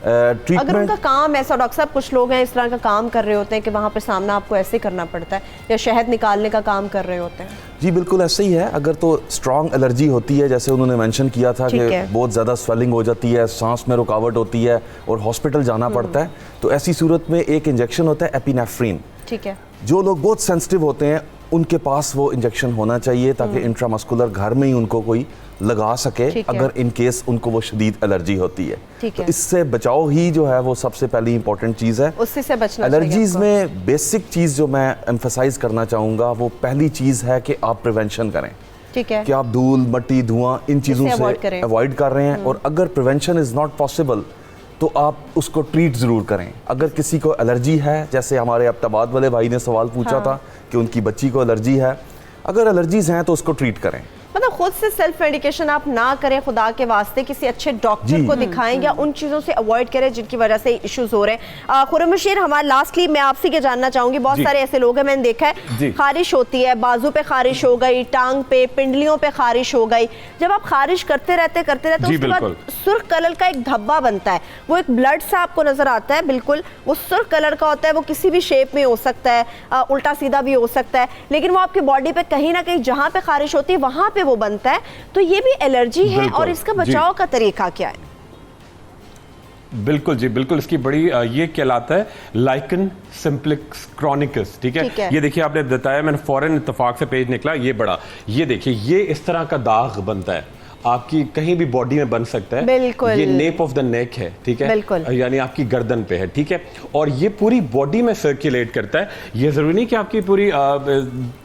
Speaker 1: अगर उनका काम ऐसा, डॉक्टर साहब कुछ लोग हैं इस तरह का काम कर रहे होते हैं कि वहाँ पर सामना आपको ऐसे करना पड़ता है, या शहद निकालने का काम कर रहे होते हैं।
Speaker 5: जी बिल्कुल ऐसे ही है। अगर तो स्ट्रॉन्ग एलर्जी होती है, जैसे उन्होंने मेंशन किया था कि बहुत ज़्यादा स्वेलिंग हो जाती है, सांस में रुकावट होती है और हॉस्पिटल जाना पड़ता है, तो ऐसी सूरत में एक इंजेक्शन होता है एपिनेफ्रीन।
Speaker 1: ठीक है।
Speaker 5: जो लोग बहुत सेंसिटिव होते हैं उनके पास वो इंजेक्शन होना चाहिए, ताकि इंट्रामस्कुलर घर में ही उनको कोई लगा सके अगर इन केस उनको वो शदीद एलर्जी होती है। तो इससे बचाव ही जो है वो सबसे पहली इंपॉर्टेंट चीज़ है।
Speaker 1: उससे से बचना
Speaker 5: एलर्जीज में बेसिक चीज़ जो मैं एम्फसाइज करना चाहूँगा, वो पहली चीज़ है कि आप प्रिवेंशन करें।
Speaker 1: ठीक है।
Speaker 5: कि आप धूल, मट्टी, धुआं इन चीज़ों से अवॉइड कर रहे हैं, और अगर प्रिवेंशन इज़ नॉट पॉसिबल तो आप उसको ट्रीट ज़रूर करें। अगर किसी को एलर्जी है, जैसे हमारे अब्ताबाद वाले भाई ने सवाल पूछा था कि उनकी बच्ची को एलर्जी है, अगर एलर्जीज हैं तो उसको ट्रीट करें।
Speaker 1: मतलब खुद से सेल्फ मेडिकेशन आप ना करें, खुदा के वास्ते किसी अच्छे डॉक्टर को दिखाएं, या उन चीज़ों से अवॉइड करें जिनकी वजह से इश्यूज हो रहे हैं। खुरमशीर, हमारा लास्टली मैं आपसे ये जानना चाहूंगी, बहुत सारे ऐसे लोग हैं, मैंने देखा है खारिश होती है, बाजू पे खारिश हो गई, टांग पे, पिंडलियों पे खारिश हो गई। जब आप खारिश करते रहते उसके बाद सुर्ख कलर का एक धब्बा बनता है, वो एक ब्लड सा आपको नजर आता है, बिल्कुल वो सुर्ख कलर का होता है, वो किसी भी शेप में हो सकता है, उल्टा सीधा भी हो सकता है, लेकिन वो आपकी बॉडी पे कहीं ना कहीं जहाँ पे खारिश होती है वहां पे वो बनता है। तो ये भी एलर्जी है, और इसका बचाव का तरीका क्या है?
Speaker 8: बिल्कुल जी, बिल्कुल। इसकी बड़ी ये कहलाता है लाइकन सिम्प्लिक्स क्रॉनिकस। ठीक है। ये देखिए आपने बताया, मैंने फौरन इत्तेफाक से पेज निकला, ये बड़ा, ये देखिए ये इस तरह का दाग बनता है, आपकी कहीं भी बॉडी में बन सकता है।
Speaker 1: बिल्कुल।
Speaker 8: ये नेप ऑफ द नेक है, ठीक है,
Speaker 1: बिल्कुल,
Speaker 8: यानी आपकी गर्दन पे है, ठीक है, और ये पूरी बॉडी में सर्कुलेट करता है। ये जरूरी नहीं कि आपकी पूरी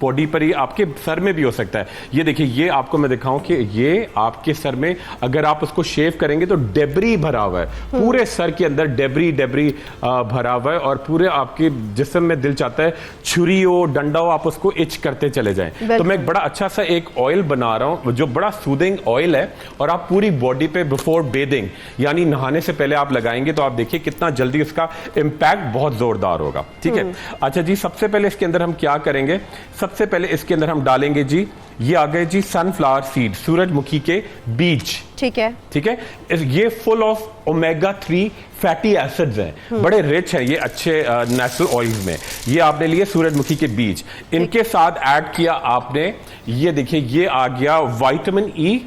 Speaker 8: बॉडी पर ही, आपके सर में भी हो सकता है। ये देखिए, ये आपको मैं दिखाऊं कि ये आपके सर में अगर आप उसको शेव करेंगे तो डेबरी भरा हुआ है, पूरे सर के अंदर डेबरी भरा हुआ है, और पूरे आपके जिस्म में दिल चाहता है छुरी हो, डंडा हो, आप उसको इच करते चले जाएं। तो मैं एक बड़ा अच्छा सा एक ऑयल बना रहा हूं जो बड़ा सूदिंग ऑयल है, और आप पूरी बॉडी पे बिफोर बेदिंग यानी नहाने से पहले आप लगाएंगे तो आप देखिए कितना जल्दी इसका इंपैक्ट बहुत जोरदार होगा। ठीक है। अच्छा जी, सबसे पहले इसके अंदर हम क्या करेंगे, सबसे पहले इसके अंदर हम डालेंगे जी, ये आ गए जी सनफ्लावर सीड, सूरजमुखी के बीज।
Speaker 1: ठीक है।
Speaker 8: ठीक है। ये full of omega 3 fatty acids हैं, बड़े रिच हैं ये अच्छे नेचुरल ऑयल्स में। ये आपने लिए सूरजमुखी के बीज, इनके साथ ऐड किया आपने, ये देखिए ये आ गया विटामिन ई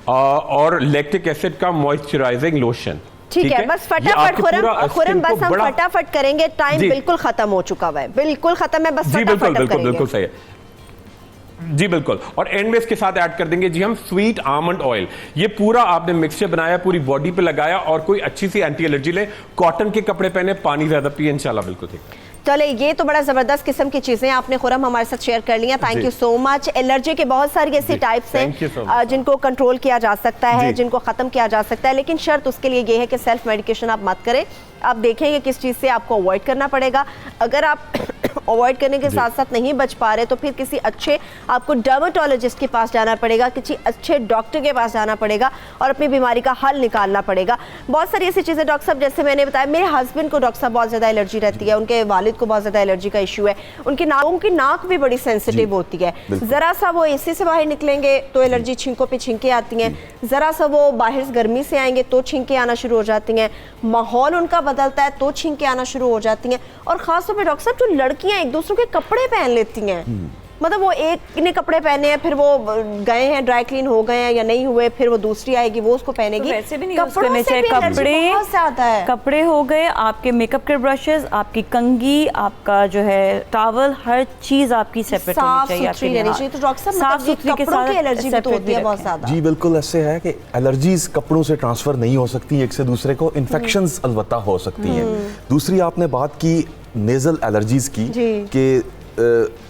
Speaker 8: और लैक्टिक एसिड का मॉइस्चराइजिंग लोशन।
Speaker 1: ठीक है, बस फटाफट खुरम बस हम फटाफट करेंगे, टाइम बिल्कुल खत्म हो चुका है, बिल्कुल खत्म है, बस फटाफट
Speaker 8: बिल्कुल सही है। जी बिल्कुल, और एंड में इसके साथ ऐड कर देंगे जी हम स्वीट आमंड ऑयल। ये पूरा आपने मिक्सचर बनाया, पूरी बॉडी पे लगाया और कोई अच्छी सी एंटी एलर्जी ले, कॉटन के कपड़े पहने, पानी ज्यादा पिए, इंशाल्लाह बिल्कुल ठीक।
Speaker 1: चले, ये तो बड़ा जबरदस्त किस्म की चीजें आपने खुरम हमारे साथ शेयर कर लिया। Thank you so much. Allergy के बहुत सारी ऐसी टाइप्स हैं जिनको कंट्रोल किया जा सकता है, जिनको खत्म किया जा सकता है, लेकिन शर्त उसके लिए ये है कि सेल्फ मेडिकेशन आप मत करें। आप देखेंगे किस चीज़ से आपको अवॉइड करना पड़ेगा। अगर आप अवॉइड करने के साथ साथ नहीं बच पा रहे तो फिर किसी अच्छे आपको डर्मेटोलॉजिस्ट के पास जाना पड़ेगा, किसी अच्छे डॉक्टर के पास जाना पड़ेगा और अपनी बीमारी का हल निकालना पड़ेगा। बहुत सारी ऐसी चीज़ें डॉक्टर साहब, जैसे मैंने बताया, मेरे हस्बैंड को डॉक्टर साहब बहुत ज़्यादा एलर्जी रहती है, उनके वालिद को बहुत ज़्यादा एलर्जी का इशू है, उनकी नाक भी बड़ी सेंसिटिव होती है। ज़रा सा वो एसी से बाहर निकलेंगे तो एलर्जी छींकों पे छींकें आती हैं, ज़रा सा वो बाहर गर्मी से आएंगे तो छींकें आना शुरू हो जाती हैं, माहौल उनका बदलता है तो छींकें आना शुरू हो जाती हैं। और ख़ासतौर पर डॉक्टर साहब, जो लड़कियाँ एक दूसरों के कपड़े पहन लेती हैं, मतलब वो एक ने कपड़े पहने हैं, फिर वो गए हैं ड्राई क्लीन हो गए हैं या नहीं हुए, फिर वो दूसरी आएगी वो उसको पहनेगी।
Speaker 6: तो वैसे भी नहीं यूज करने चाहिए कपड़े हो गए, आपके मेकअप के ब्रशेस, आपकी कंघी, आपका जो है टॉवल, हर चीज आपकी सेपरेट होनी चाहिए।
Speaker 1: तो डॉक्टर साहब, साफ सुथरी के साथ एलर्जी भी तो होती है बहुत ज्यादा।
Speaker 5: जी बिल्कुल ऐसे है कि एलर्जीज कपड़ों से ट्रांसफर नहीं हो सकती एक से दूसरे को, इन्फेक्शंस अलबत्ता हो सकती हैं। दूसरी आपने बात की नेजल एलर्जीज की कि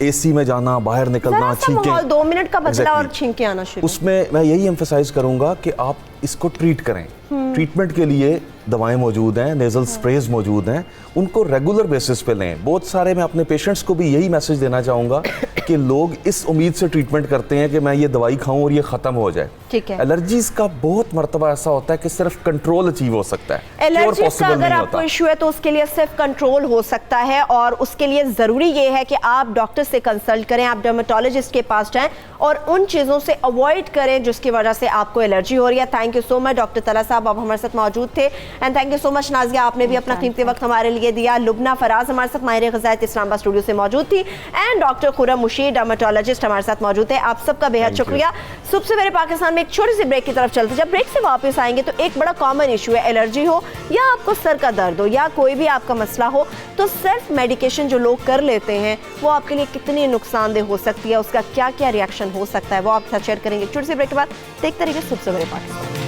Speaker 5: एसी में जाना, बाहर निकलना, छींकें,
Speaker 1: 2 मिनट का बचला और छींकें आना शुरू।
Speaker 5: उसमें मैं यही एम्फसाइज करूंगा कि आप इसको ट्रीट करें। ट्रीटमेंट के लिए दवाएं मौजूद हैं, नेजल स्प्रेज मौजूद हैं, उनको रेगुलर बेसिस पे लें। बहुत सारे मैं अपने पेशेंट्स को भी यही मैसेज देना चाहूँगा कि लोग इस उम्मीद से ट्रीटमेंट करते हैं कि मैं ये दवाई खाऊं और ये ख़त्म हो जाए।
Speaker 1: ठीक है।
Speaker 5: एलर्जीज का बहुत मरतबा ऐसा होता है कि सिर्फ कंट्रोल अचीव हो सकता है।
Speaker 1: एलर्जीज का अगर आपको इशू है तो उसके लिए सिर्फ कंट्रोल हो सकता है और उसके लिए ज़रूरी ये है कि आप डॉक्टर से कंसल्ट करें, आप डर्मेटोलॉजिस्ट के पास जाएं और उन चीज़ों से अवॉइड करें जिसकी वजह से आपको एलर्जी हो रही है। Thank you so much doctor तला साहब, आप हमारे साथ मौजूद थे। And thank you so much Nazia, आपने भी अपना कीमती वक्त हमारे लिए दिया। लुबना फराज हमारे साथ माहिर ग़िज़ायत इस्लामाबाद स्टूडियो से मौजूद थी and doctor Khurram Mushir dermatologist हमारे साथ मौजूद थे। आप सबका बेहद शुक्रिया। सुबह सवेरे पाकिस्तान में एक छोटी सी ब्रेक की तरफ चलते, जब ब्रेक से वापस आएंगे तो एक बड़ा कॉमन इशू है, एलर्जी हो या आपको सर का दर्द हो या कोई भी आपका मसला हो, तो सेल्फ मेडिकेशन जो लोग कर लेते हैं वो आपके लिए कितनी नुकसानदेह हो सकती है, उसका क्या क्या रिएक्शन हो सकता है, वो आप साथ शेयर करेंगे। छोटी सी ब्रेक के बाद देखते रहिए सुबह सवेरे पाकिस्तान।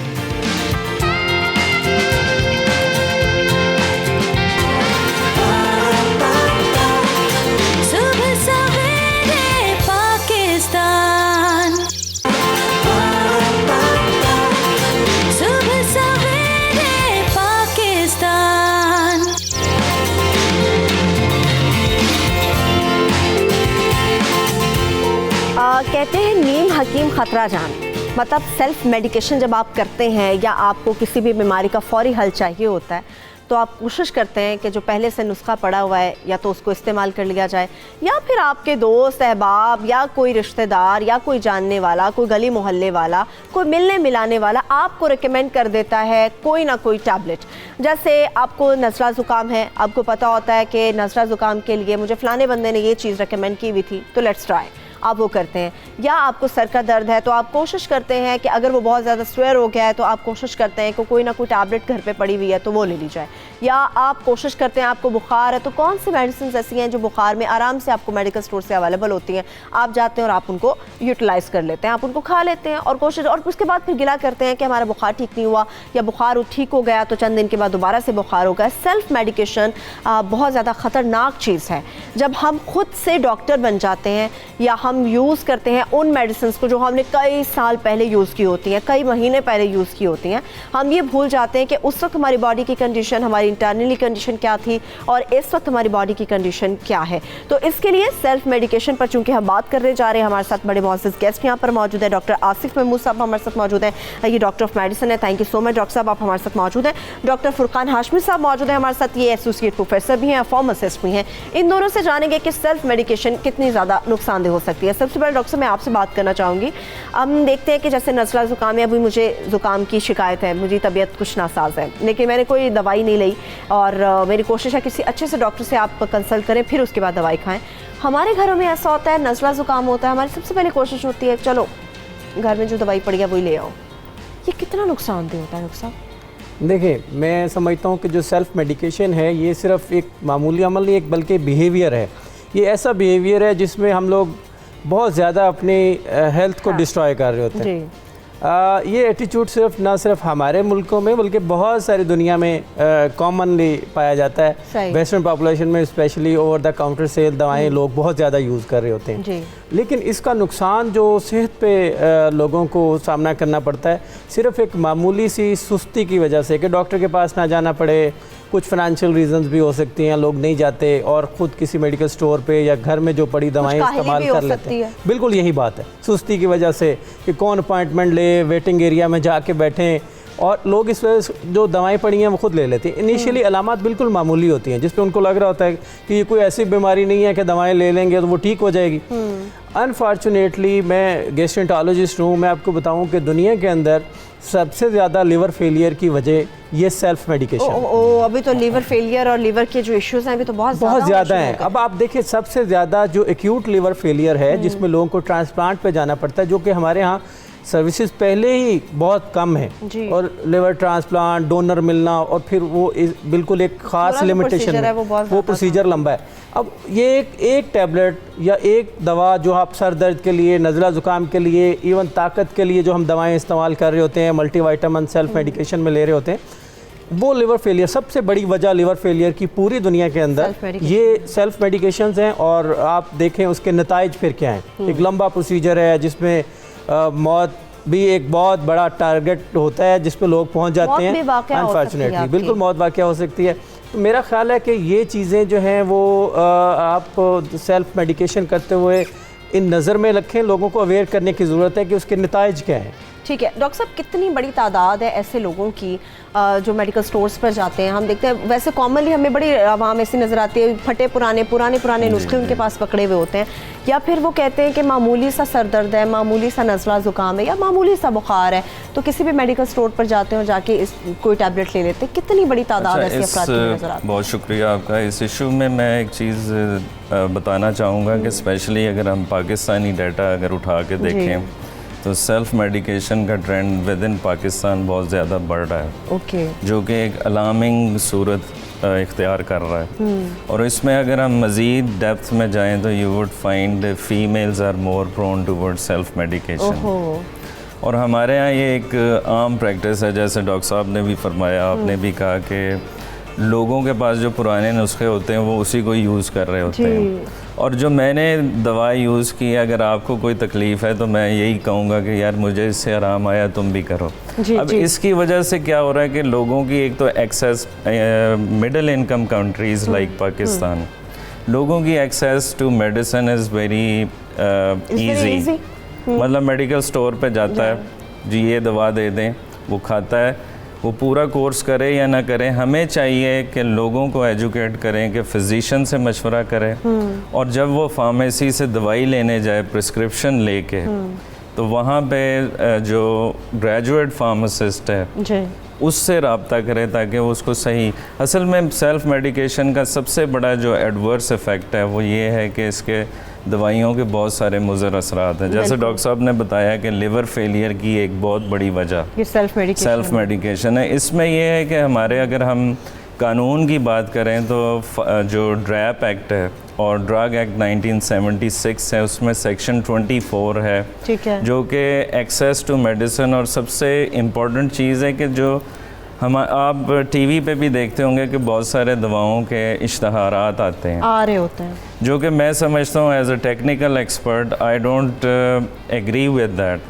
Speaker 1: कहते हैं नीम हकीम खतरा जान, मतलब सेल्फ मेडिकेशन जब आप करते हैं या आपको किसी भी बीमारी का फौरी हल चाहिए होता है तो आप कोशिश करते हैं कि जो पहले से नुस्खा पड़ा हुआ है या तो उसको इस्तेमाल कर लिया जाए या फिर आपके दोस्त अहबाब या कोई रिश्तेदार या कोई जानने वाला, कोई गली मोहल्ले वाला, कोई मिलने मिलाने वाला आपको रिकमेंड कर देता है कोई ना कोई टैबलेट। जैसे आपको नज़ला ज़ुकाम है, आपको पता होता है कि नज़ला ज़ुकाम के लिए मुझे फ़लाने बंदे ने ये चीज़ रिकमेंड की हुई थी तो लेट्स ट्राई, आप वो करते हैं। या आपको सर का दर्द है तो आप कोशिश करते हैं कि अगर वो बहुत ज़्यादा स्वेयर हो गया है तो आप कोशिश करते हैं कि कोई ना कोई टैबलेट घर पे पड़ी हुई है तो वो ले ली जाए। या आप कोशिश करते हैं, आपको बुखार है तो कौन सी मेडिसिन ऐसी हैं जो बुखार में आराम से आपको मेडिकल स्टोर से अवेलेबल होती हैं, आप जाते हैं और आप उनको यूटिलाइज़ कर लेते हैं, आप उनको खा लेते हैं और कोशिश, और उसके बाद फिर गिला करते हैं कि हमारा बुखार ठीक नहीं हुआ या बुखार ठीक हो गया तो चंद दिन के बाद दोबारा से बुखार हो गया। सेल्फ मेडिकेशन बहुत ज़्यादा ख़तरनाक चीज़ है। जब हम खुद से डॉक्टर बन जाते हैं या हम यूज़ करते हैं उन मेडिसिन को जो हमने कई साल पहले यूज़ की होती हैं, कई महीने पहले यूज़ की होती हैं, हम ये भूल जाते हैं कि उस वक्त हमारी बॉडी की कंडीशन, हमारी इंटरनली कंडीशन क्या थी और इस वक्त हमारी बॉडी की कंडीशन क्या है। तो इसके लिए सेल्फ मेडिकेशन पर चूंकि हम बात करने जा रहे हैं, हमारे साथ बड़े मुअज़्ज़ज़ गेस्ट यहाँ पर मौजूद है। डॉक्टर आसिफ महमूद साहब हमारे साथ मौजूद हैं, ये डॉक्टर ऑफ मेडिसिन है। Thank you so much doctor साहब, आप हमारे साथ मौजूद हैं। डॉक्टर फुरकान हाशमी साहब मौजूद हैं हमारे साथ, ये एसोसिएट प्रोफेसर भी हैं, फार्मासिस्ट भी हैं। इन दोनों से जानेंगे कि सेल्फ मेडिकेशन कितनी ज़्यादा नुकसानदेह हो सकती है। सबसे पहले डॉक्टर साहब मैं आपसे बात करना चाहूँगी, हम देखते हैं कि जैसे नज़ला ज़ुकाम है, अभी मुझे ज़ुकाम की शिकायत है, मुझे तबीयत कुछ नासाज है, लेकिन मैंने कोई दवाई नहीं ली और मेरी कोशिश है किसी अच्छे से डॉक्टर से आप कंसल्ट करें फिर उसके बाद दवाई खाएं। हमारे घरों में ऐसा होता है, नज़ला ज़ुकाम होता है, हमारी सबसे पहले कोशिश होती है चलो घर में जो दवाई पड़ी है वही ले आओ। ये कितना नुकसानदेह होता है डॉक्टर साहब?
Speaker 13: देखिए, मैं समझता हूँ कि जो सेल्फ मेडिकेशन है ये सिर्फ एक मामूली अमल नहीं, एक बल्कि बिहेवियर है। ये ऐसा बिहेवियर है जिसमें हम लोग बहुत ज़्यादा अपनी हेल्थ को डिस्ट्रॉय कर रहे होते हैं। ये एटीट्यूड ना सिर्फ हमारे मुल्कों में बल्कि बहुत सारी दुनिया में कॉमनली पाया जाता है। वेस्टर्न पॉपुलेशन में specially over the counter sale दवाएं लोग बहुत ज़्यादा यूज़ कर रहे होते हैं, लेकिन इसका नुकसान जो सेहत पे लोगों को सामना करना पड़ता है सिर्फ एक मामूली सी सुस्ती की वजह से कि डॉक्टर के पास ना जाना पड़े, कुछ फाइनेंशियल रीजंस भी हो सकती हैं, लोग नहीं जाते और ख़ुद किसी मेडिकल स्टोर पे या घर में जो पड़ी दवाएं इस्तेमाल कर लेते हैं। बिल्कुल यही बात है, सुस्ती की वजह से कि कौन अपॉइंटमेंट ले, वेटिंग एरिया में जाके बैठें, और लोग इस वजह से जो दवाएं पड़ी हैं वो खुद ले लेते हैं। इनिशियली अलामात बिल्कुल मामूली होती हैं जिस पे उनको लग रहा होता है कि ये कोई ऐसी बीमारी नहीं है कि दवाएं ले लेंगे तो वो ठीक हो जाएगी। अनफॉर्चुनेटली मैं गैस्ट्रोएंटरोलॉजिस्ट हूँ, मैं आपको बताऊँ कि दुनिया के अंदर सबसे ज़्यादा लिवर फेलियर की वजह ये सेल्फ मेडिकेशन।
Speaker 1: अभी तो लिवर फेलियर और लिवर के जो इश्यूज हैं अभी तो बहुत
Speaker 13: ज़्यादा हैं। अब आप देखिए सबसे ज़्यादा जो एक्यूट लिवर फेलियर है जिसमें लोगों को ट्रांसप्लांट पे जाना पड़ता है, जो कि हमारे यहाँ सर्विसेज पहले ही बहुत कम है, और लिवर ट्रांसप्लांट, डोनर मिलना और फिर वो बिल्कुल एक ख़ास लिमिटेशन है, वो प्रोसीजर लंबा है। अब ये एक टैबलेट या एक दवा जो आप सर दर्द के लिए, नज़ला ज़ुकाम के लिए, इवन ताकत के लिए जो हम दवाएं इस्तेमाल कर रहे होते हैं, मल्टीविटामिन सेल्फ मेडिकेशन में ले रहे होते हैं, वो लिवर फेलियर सबसे बड़ी वजह लिवर फेलियर की पूरी दुनिया के अंदर ये सेल्फ मेडिकेशंस हैं। और आप देखें उसके नताइज फिर क्या हैं। एक लंबा प्रोसीजर है जिसमें मौत भी एक बहुत बड़ा टारगेट होता है जिस पे लोग पहुंच जाते हैं। अनफॉर्चुनेटली बिल्कुल मौत वाक़या हो सकती है। तो मेरा ख्याल है कि ये चीज़ें जो हैं वो आप सेल्फ मेडिकेशन करते हुए इन नज़र में रखें, लोगों को अवेयर करने की ज़रूरत है कि उसके नताइज क्या हैं।
Speaker 1: ठीक है डॉक्टर साहब, कितनी बड़ी तादाद है ऐसे लोगों की जो मेडिकल स्टोर्स पर जाते हैं? हम देखते हैं वैसे कॉमनली हमें बड़ी आवाम ऐसी नज़र आती है, फटे पुराने नुस्खे उनके पास पकड़े हुए होते हैं, या फिर वो कहते हैं कि मामूली सा सर दर्द है, मामूली सा नज़ला ज़ुकाम है या मामूली सा बुखार है, तो किसी भी मेडिकल स्टोर पर जाते हैं और जाके कोई टैबलेट ले लेते हैं। कितनी बड़ी तादाद ऐसी अफराद की नज़र आती है?
Speaker 14: बहुत शुक्रिया आपका। इस इशू में मैं एक चीज़ बताना चाहूँगा कि स्पेशली अगर हम पाकिस्तानी डाटा अगर उठा के देखें तो सेल्फ मेडिकेशन का ट्रेंड विद इन पाकिस्तान बहुत ज़्यादा बढ़ रहा है, जो कि एक अलार्मिंग सूरत इख्तियार कर रहा है। और इसमें अगर हम मज़ीद डेप्थ में जाएं तो you would find females are more prone toward self medication. और हमारे यहाँ ये एक आम प्रैक्टिस है, जैसे डॉक्टर साहब ने भी फरमाया, आपने भी कहा कि लोगों के पास जो पुराने नुस्खे होते हैं वो उसी को यूज़ कर रहे होते हैं। और जो मैंने दवाई यूज़ की है, अगर आपको कोई तकलीफ़ है तो मैं यही कहूँगा कि यार मुझे इससे आराम आया, तुम भी करो। अब इसकी वजह से क्या हो रहा है कि लोगों की एक तो access, middle income countries like Pakistan, लोगों की access to medicine is very easy. मतलब मेडिकल स्टोर पे जाता है, जी ये दवा दे दें, वो खाता है, वो पूरा कोर्स करे या ना करे। हमें चाहिए कि लोगों को एजुकेट करें, कि फिजिशियन से मशवरा करें, और जब वो फार्मेसी से दवाई लेने जाए प्रिस्क्रिप्शन लेके, तो वहाँ पे जो ग्रेजुएट फार्मासिस्ट है उससे रब्ता करें ताकि वो उसको सही। असल में सेल्फ मेडिकेशन का सबसे बड़ा जो एडवर्स इफ़ेक्ट है वो ये है कि इसके दवाइयों के बहुत सारे मुज़र असरात हैं। जैसे डॉक्टर साहब ने बताया कि लिवर फेलियर की एक बहुत बड़ी वजह सेल्फ मेडिकेशन है। इसमें यह है कि हमारे अगर हम कानून की बात करें तो जो ड्रैप एक्ट है और ड्रग एक्ट 1976 है, उसमें सेक्शन 24 है, जो कि एक्सेस टू मेडिसिन, और सबसे इम्पॉर्टेंट चीज़ है कि जो हम आप टीवी पे भी देखते होंगे कि बहुत सारे दवाओं के इश्तहारात आते हैं,
Speaker 1: आ रहे होते हैं,
Speaker 14: जो कि मैं समझता हूँ as a technical expert I don't agree with that.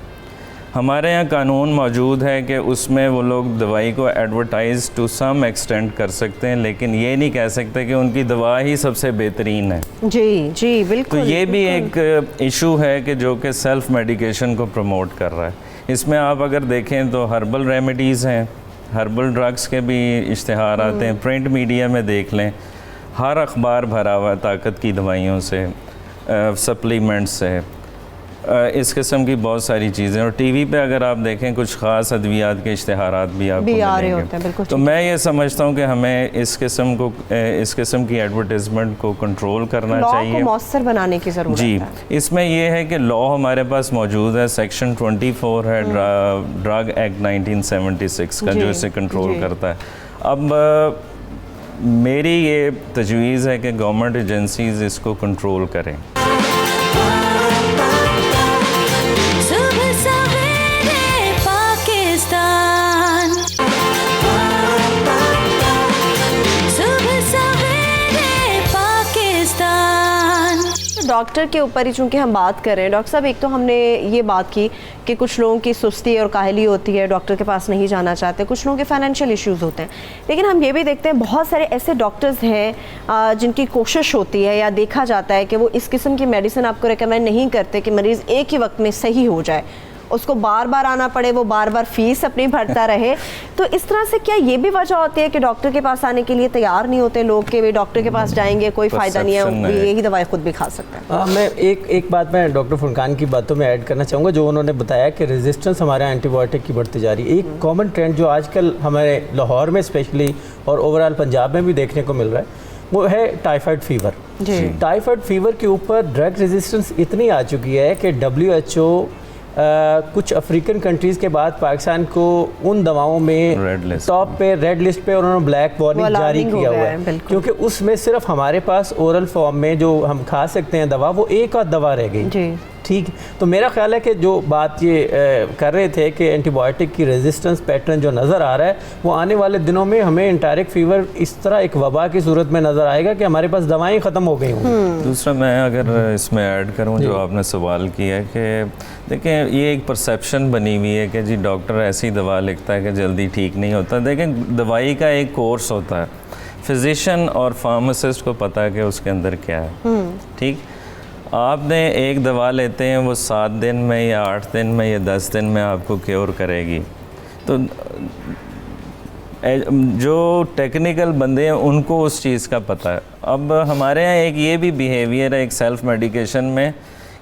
Speaker 14: हमारे यहाँ कानून मौजूद है कि उसमें वो लोग दवाई को एडवर्टाइज टू सम एक्सटेंट कर सकते हैं, लेकिन ये नहीं कह सकते कि उनकी दवा ही सबसे बेहतरीन है।
Speaker 1: जी बिल्कुल।
Speaker 14: तो ये भी एक इशू है कि जो कि सेल्फ मेडिकेशन को प्रमोट कर रहा है। इसमें आप अगर देखें तो हर्बल रेमेडीज़ हैं, हर्बल ड्रग्स के भी इश्तिहार आते हैं, प्रिंट मीडिया में देख लें, हर अखबार भरा हुआ है ताकत की दवाइयों से, सप्लीमेंट्स से, इस किस्म की बहुत सारी चीज़ें। और टीवी पे अगर आप देखें कुछ ख़ास अद्वियात के इश्तिहारात भी आपको मिलेंगे। तो मैं ये समझता हूँ कि हमें इस किस्म की एडवर्टाइजमेंट को कंट्रोल करना चाहिए,
Speaker 1: लॉ को मौसर बनाने की ज़रूरत है।
Speaker 14: जी, इसमें यह है कि लॉ हमारे पास मौजूद है, सेक्शन 24 है ड्रग एक्ट 1976 का, जो इसे कंट्रोल करता है। अब मेरी ये तजवीज़ है कि गवर्नमेंट एजेंसीज़ इसको कंट्रोल करें।
Speaker 1: डॉक्टर के ऊपर ही चूँकि हम बात कर रहे हैं डॉक्टर साहब, एक तो हमने ये बात की कि कुछ लोगों की सुस्ती और काहली होती है, डॉक्टर के पास नहीं जाना चाहते, कुछ लोगों के फाइनेंशियल इश्यूज़ होते हैं, लेकिन हम ये भी देखते हैं बहुत सारे ऐसे डॉक्टर्स हैं जिनकी कोशिश होती है या देखा जाता है कि वो इस किस्म की मेडिसिन आपको रिकमेंड नहीं करते कि मरीज़ एक ही वक्त में सही हो जाए, उसको बार बार आना पड़े, वो बार बार फीस अपनी भरता रहे। तो इस तरह से क्या ये भी वजह होती है कि डॉक्टर के पास आने के लिए तैयार नहीं होते लोग कि वे डॉक्टर के पास जाएंगे, कोई फ़ायदा नहीं है, यही दवाई खुद भी खा सकते हैं?
Speaker 13: मैं एक बात मैं डॉक्टर फुरकान की बातों में ऐड करना चाहूँगा, जो उन्होंने बताया कि रेजिस्टेंस हमारे एंटीबायोटिक की बढ़ती जा रही है। एक कॉमन ट्रेंड जो आजकल हमारे लाहौर में स्पेशली और ओवरऑल पंजाब में भी देखने को मिल रहा है वो है टाइफाइड फीवर। टाइफाइड फीवर के ऊपर ड्रग रेजिस्टेंस इतनी आ चुकी है कि WHO कुछ अफ्रीकन कंट्रीज़ के बाद पाकिस्तान को उन दवाओं में टॉप पे रेड लिस्ट पे उन्होंने ब्लैक वार्निंग जारी किया हुआ है, क्योंकि उसमें सिर्फ हमारे पास ओरल फॉर्म में जो हम खा सकते हैं दवा, वो एक आध दवा रह गई। ठीक, तो मेरा ख्याल है कि जो बात ये कर रहे थे कि एंटीबायोटिक की रेजिस्टेंस पैटर्न जो नज़र आ रहा है वो आने वाले दिनों में हमें एंटारिक फीवर इस तरह एक वबा की सूरत में नज़र आएगा कि हमारे पास दवाएं ख़त्म हो गई होंगी।
Speaker 14: दूसरा मैं अगर इसमें ऐड करूं जो आपने सवाल किया कि देखें ये एक परसेप्शन बनी हुई है कि जी डॉक्टर ऐसी दवा लिखता है कि जल्दी ठीक नहीं होता। देखें दवाई का एक कोर्स होता है, फिजिशियन और फार्मासिस्ट को पता है कि उसके अंदर क्या है। ठीक, आपने एक दवा लेते हैं वो 7 दिन में या 8 दिन में या 10 दिन में आपको क्योर करेगी। तो जो टेक्निकल बंदे हैं उनको उस चीज़ का पता है। अब हमारे यहाँ एक ये भी बिहेवियर है एक सेल्फ मेडिकेशन में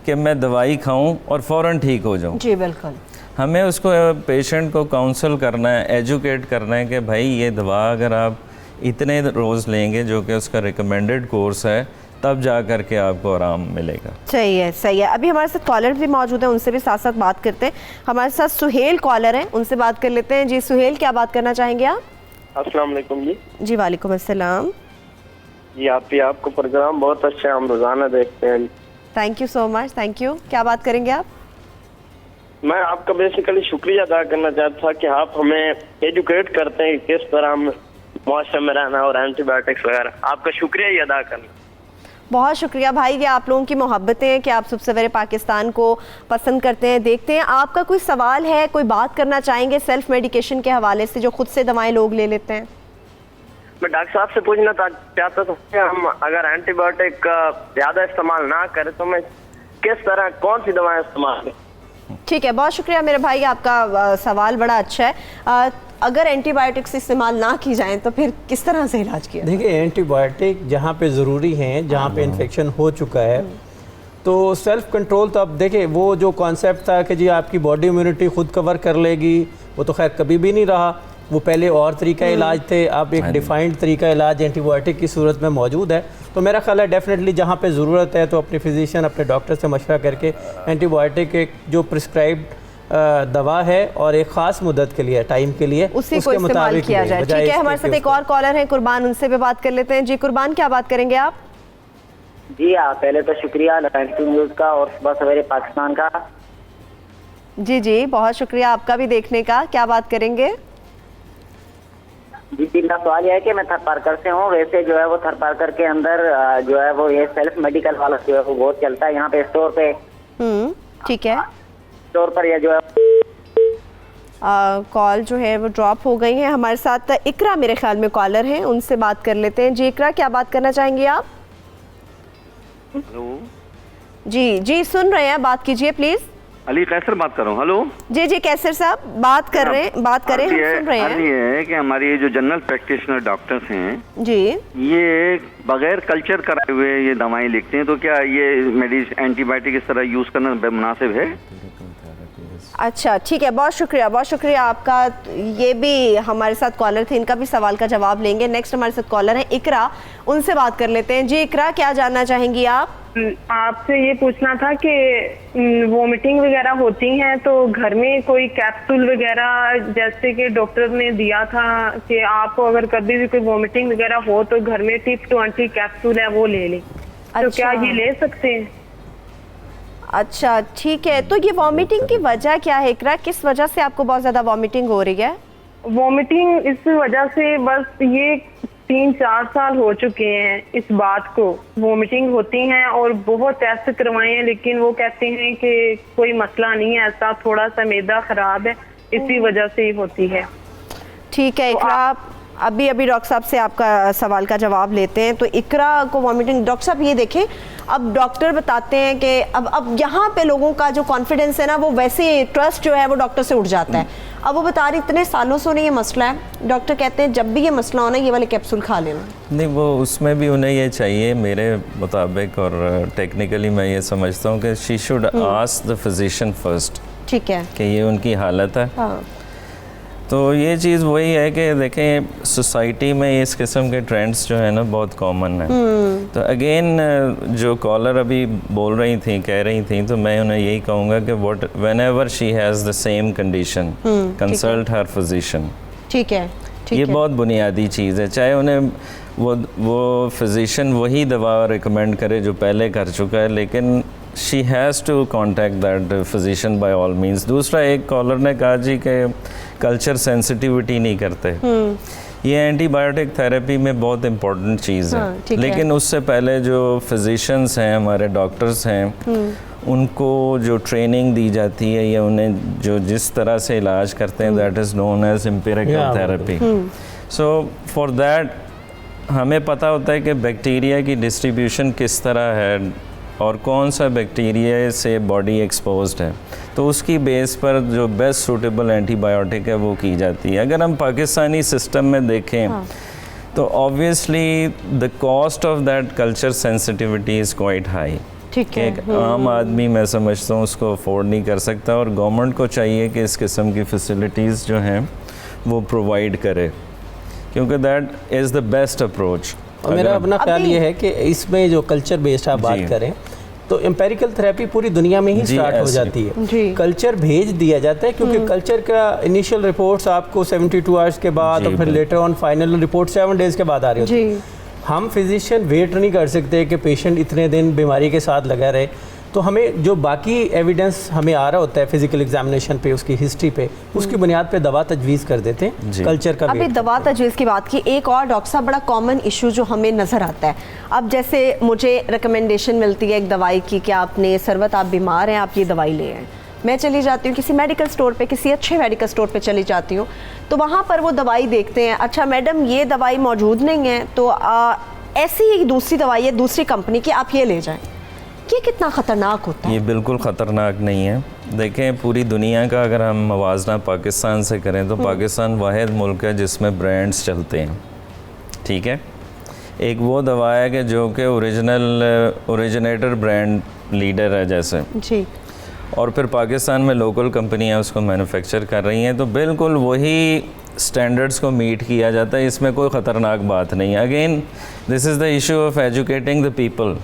Speaker 14: कि मैं दवाई खाऊं और फ़ौरन ठीक हो जाऊं।
Speaker 1: जी बिल्कुल।
Speaker 14: हमें उसको पेशेंट को काउंसल करना है, एजुकेट करना है कि भाई ये दवा अगर आप इतने रोज़ लेंगे जो कि उसका रिकमेंडेड कोर्स है तब जा कर के आपको आराम मिलेगा।
Speaker 1: सही है, सही है। अभी हमारे साथ कॉलर भी मौजूद हैं, उनसे भी साथ साथ बात करते हैं। हमारे साथ सुहेल कॉलर हैं, उनसे बात कर लेते हैं। जी सुहेल, क्या बात करना चाहेंगे आप?
Speaker 15: अस्सलाम वालेकुम जी।
Speaker 1: जी वालेकुम अस्सलाम
Speaker 15: जी। आपको प्रोग्राम बहुत अच्छा है, हम रोज़ाना देखते हैं।
Speaker 1: Thank you so much, thank you. क्या बात करेंगे आप?
Speaker 15: मैं आपका बेसिकली शुक्रिया अदा करना चाहता था कि आप हमें एजुकेट करते हैं किस तरह हम मुआशरे में रहना और एंटीबायोटिक्स वगैरह। आपका शुक्रिया ही अदा करना।
Speaker 1: बहुत शुक्रिया भाई, ये आप लोगों की मोहब्बतें हैं कि आप सुबह सवेरे पाकिस्तान को पसंद करते हैं, देखते हैं। आपका कोई सवाल है, कोई बात करना चाहेंगे सेल्फ मेडिकेशन के हवाले से जो खुद से दवाएं लोग ले लेते हैं?
Speaker 15: मैं डॉक्टर साहब से पूछना चाहता था कि हम अगर एंटीबायोटिक का ज़्यादा इस्तेमाल ना करें तो मैं किस तरह कौन सी दवाएं इस्तेमाल करें?
Speaker 1: ठीक है, बहुत शुक्रिया मेरे भाई, आपका सवाल बड़ा अच्छा है। अगर एंटीबायोटिक्स इस्तेमाल ना की जाएं तो फिर किस तरह से इलाज किया?
Speaker 13: देखिए एंटीबायोटिक जहाँ पे ज़रूरी हैं, जहाँ पे इन्फेक्शन हो चुका है तो सेल्फ कंट्रोल, तो अब देखिए वो जो कॉन्सेप्ट था कि जी आपकी बॉडी इम्यूनिटी खुद कवर कर लेगी, वो तो खैर कभी भी नहीं रहा। वो पहले और तरीका इलाज थे, अब एक डिफाइंड तरीका इलाज एंटीबायोटिक की सूरत में मौजूद है। तो मेरा ख्याल है डेफिनेटली जहाँ पे ज़रूरत है तो अपने फिजिशियन अपने डॉक्टर से मशवरा करके एंटीबायोटिक एक जो प्रिस्क्राइब्ड दवा है और एक ख़ास मुद्दत के लिए, टाइम के लिए,
Speaker 1: उसी को इस्तेमाल किया जाए। ठीक है, हमारे साथ एक और कॉलर है कुर्बान, उनसे भी बात कर लेते हैं। जी कुर्बान, क्या बात करेंगे आप?
Speaker 16: जी पहले तो शुक्रिया न्यूज़ का और सुबह सवेरे पाकिस्तान का।
Speaker 1: जी जी, बहुत शुक्रिया आपका भी देखने का। क्या बात करेंगे?
Speaker 16: जी मेरा सवाल यह है कि मैं थरपारकर से हूँ। वैसे जो है वो थरपारकर के अंदर जो है वो ये सेल्फ मेडिकल वाला जो है वो बहुत चलता है यहाँ पे स्टोर पे।
Speaker 1: ठीक है,
Speaker 16: स्टोर पर यह जो है
Speaker 1: कॉल जो है वो ड्रॉप हो गई है। हमारे साथ इकरा मेरे ख्याल में कॉलर हैं, उनसे बात कर लेते हैं। जी इकरा, क्या बात करना चाहेंगे आप?
Speaker 17: हेलो
Speaker 1: जी जी, सुन रहे हैं, बात कीजिए प्लीज।
Speaker 17: अली कैसर बात कर रहा हूँ। हेलो
Speaker 1: जी जी, कैसर साहब बात कर रहे हैं, बात करें, हम सुन रहे हैं।
Speaker 17: ये है कि हमारी ये जो जनरल प्रैक्टिशनर डॉक्टर्स हैं
Speaker 1: जी,
Speaker 17: ये बगैर कल्चर कराए हुए ये दवाएं लिखते हैं, तो क्या ये एंटीबायोटिक इस तरह यूज करना मुनासिब है?
Speaker 1: अच्छा ठीक है, बहुत शुक्रिया आपका। ये भी हमारे साथ कॉलर थे, इनका भी सवाल का जवाब लेंगे। नेक्स्ट हमारे साथ कॉलर है इकरा, उनसे बात कर लेते हैं। जी इकरा, क्या जानना चाहेंगी आप?
Speaker 18: आपसे ये पूछना था कि वोमिटिंग वगैरह होती हैं तो घर में कोई कैप्सूल वगैरह जैसे कि डॉक्टर ने दिया था कि आपको अगर कभी भी कोई वोमिटिंग वगैरह हो तो घर में टिप 20 कैप्सूल है वो ले लें। तो क्या ये ले सकते हैं?
Speaker 1: अच्छा ठीक है, तो ये वॉमिटिंग की वजह क्या है इकरा? किस वजह से आपको बहुत ज्यादा वॉमिटिंग हो रही है?
Speaker 18: वॉमिटिंग इस वजह से बस ये 3-4 साल हो चुके हैं इस बात को, वोमिटिंग होती हैं और बहुत टेस्ट करवाए हैं, लेकिन वो कहते हैं कि कोई मसला नहीं है, ऐसा थोड़ा सा मैदा खराब है, इसी वजह से ही होती है।
Speaker 1: ठीक है इकरा, अभी डॉक्टर साहब से आपका सवाल का जवाब लेते हैं। तो इकरा को वॉमिटिंग, डॉक्टर साहब ये देखें, अब डॉक्टर बताते हैं कि अब यहाँ पे लोगों का जो कॉन्फिडेंस है ना, वो वैसे ट्रस्ट जो है वो डॉक्टर से उठ जाता है। अब वो बता रही इतने सालों से उन्हें ये मसला है, डॉक्टर कहते हैं जब भी ये मसला हो ना ये वाले कैप्सूल खा लेना।
Speaker 14: नहीं, वो उसमें भी उन्हें ये चाहिए मेरे मुताबिक, और टेक्निकली मैं ये समझता हूँ कि she should ask the physician first, ठीक है, कि ये उनकी हालत है। हाँ। तो ये चीज़ वही है कि देखें सोसाइटी में इस किस्म के ट्रेंड्स जो है ना बहुत कॉमन है। तो अगेन जो कॉलर अभी बोल रही थी, कह रही थी, तो मैं उन्हें यही कहूँगा कि whenever she has the same condition consult her physician.
Speaker 1: ठीक है,
Speaker 14: ये बहुत बुनियादी चीज़ है, चाहे उन्हें वो फिजिशियन वही दवा रिकमेंड करे जो पहले कर चुका है, लेकिन she has to contact that physician by all means. दूसरा, एक कॉलर ने कहा जी कि कल्चर सेंसिटिविटी नहीं करते, ये एंटीबायोटिक थेरेपी में बहुत इम्पोर्टेंट चीज़ है, लेकिन उससे पहले जो फिजिशियंस हैं, हमारे डॉक्टर्स हैं, उनको जो ट्रेनिंग दी जाती है या उन्हें जो जिस तरह से इलाज करते हैं, that is known as empirical therapy. So for that हमें पता होता है कि बैक्टीरिया की डिस्ट्रीब्यूशन किस तरह है और कौन सा बैक्टीरिया से बॉडी एक्सपोज्ड है, तो उसकी बेस पर जो बेस्ट सूटेबल एंटीबायोटिक है वो की जाती है। अगर हम पाकिस्तानी सिस्टम में देखें तो obviously the cost of that culture sensitivity is quite high. ठीक है, एक आम आदमी मैं समझता हूँ उसको अफोर्ड नहीं कर सकता, और गवर्नमेंट को चाहिए कि इस किस्म की फैसिलिटीज़ जो हैं वो प्रोवाइड करे, क्योंकि that is the best approach.
Speaker 13: और मेरा अपना ख्याल ये है कि इसमें जो कल्चर बेस्ड आप बात करें तो एम्पेरिकल थेरेपी पूरी दुनिया में ही स्टार्ट हो जाती है। कल्चर भेज दिया जाता है, क्योंकि कल्चर का इनिशियल रिपोर्ट्स आपको 72 आवर्स के बाद और फिर later on final report 7 days के बाद आ रही होती है। हम फिजिशियन वेट नहीं कर सकते कि पेशेंट इतने दिन बीमारी के साथ लगा रहे, तो हमें जो बाकी एविडेंस हमें आ रहा होता है फिजिकल एग्जामिनेशन पे, उसकी हिस्ट्री पे, उसकी बुनियाद पे दवा तजवीज़ कर देते हैं कल्चर का।
Speaker 1: अभी दवा तजवीज़ की बात की, एक और डॉक्टर साहब बड़ा कॉमन इशू जो हमें नज़र आता है, अब जैसे मुझे रिकमेंडेशन मिलती है एक दवाई की कि आपने सरवत आप बीमार हैं, आप ये दवाई ले आएँ। मैं चली जाती हूँ किसी मेडिकल स्टोर पे, किसी अच्छे मेडिकल स्टोर पे चली जाती हूँ, तो वहाँ पर वो दवाई देखते हैं, अच्छा मैडम ये दवाई मौजूद नहीं है, तो ऐसी ही दूसरी दवाई है दूसरी कंपनी की, आप ये ले जाएँ। ये कितना ख़तरनाक होता है?
Speaker 14: ये बिल्कुल ख़तरनाक नहीं है। देखें पूरी दुनिया का अगर हम मवाजना पाकिस्तान से करें तो पाकिस्तान वाहिद मुल्क है जिसमें ब्रांड्स चलते हैं। ठीक है, एक वो दवा है कि जो कि ओरिजिनेटर ब्रांड लीडर है जैसे जी, और फिर पाकिस्तान में लोकल कंपनियां उसको मैन्युफैक्चर कर रही हैं, तो बिल्कुल वही स्टैंडर्ड्स को मीट किया जाता है, इसमें कोई ख़तरनाक बात नहीं है। Again this is the issue of educating the people.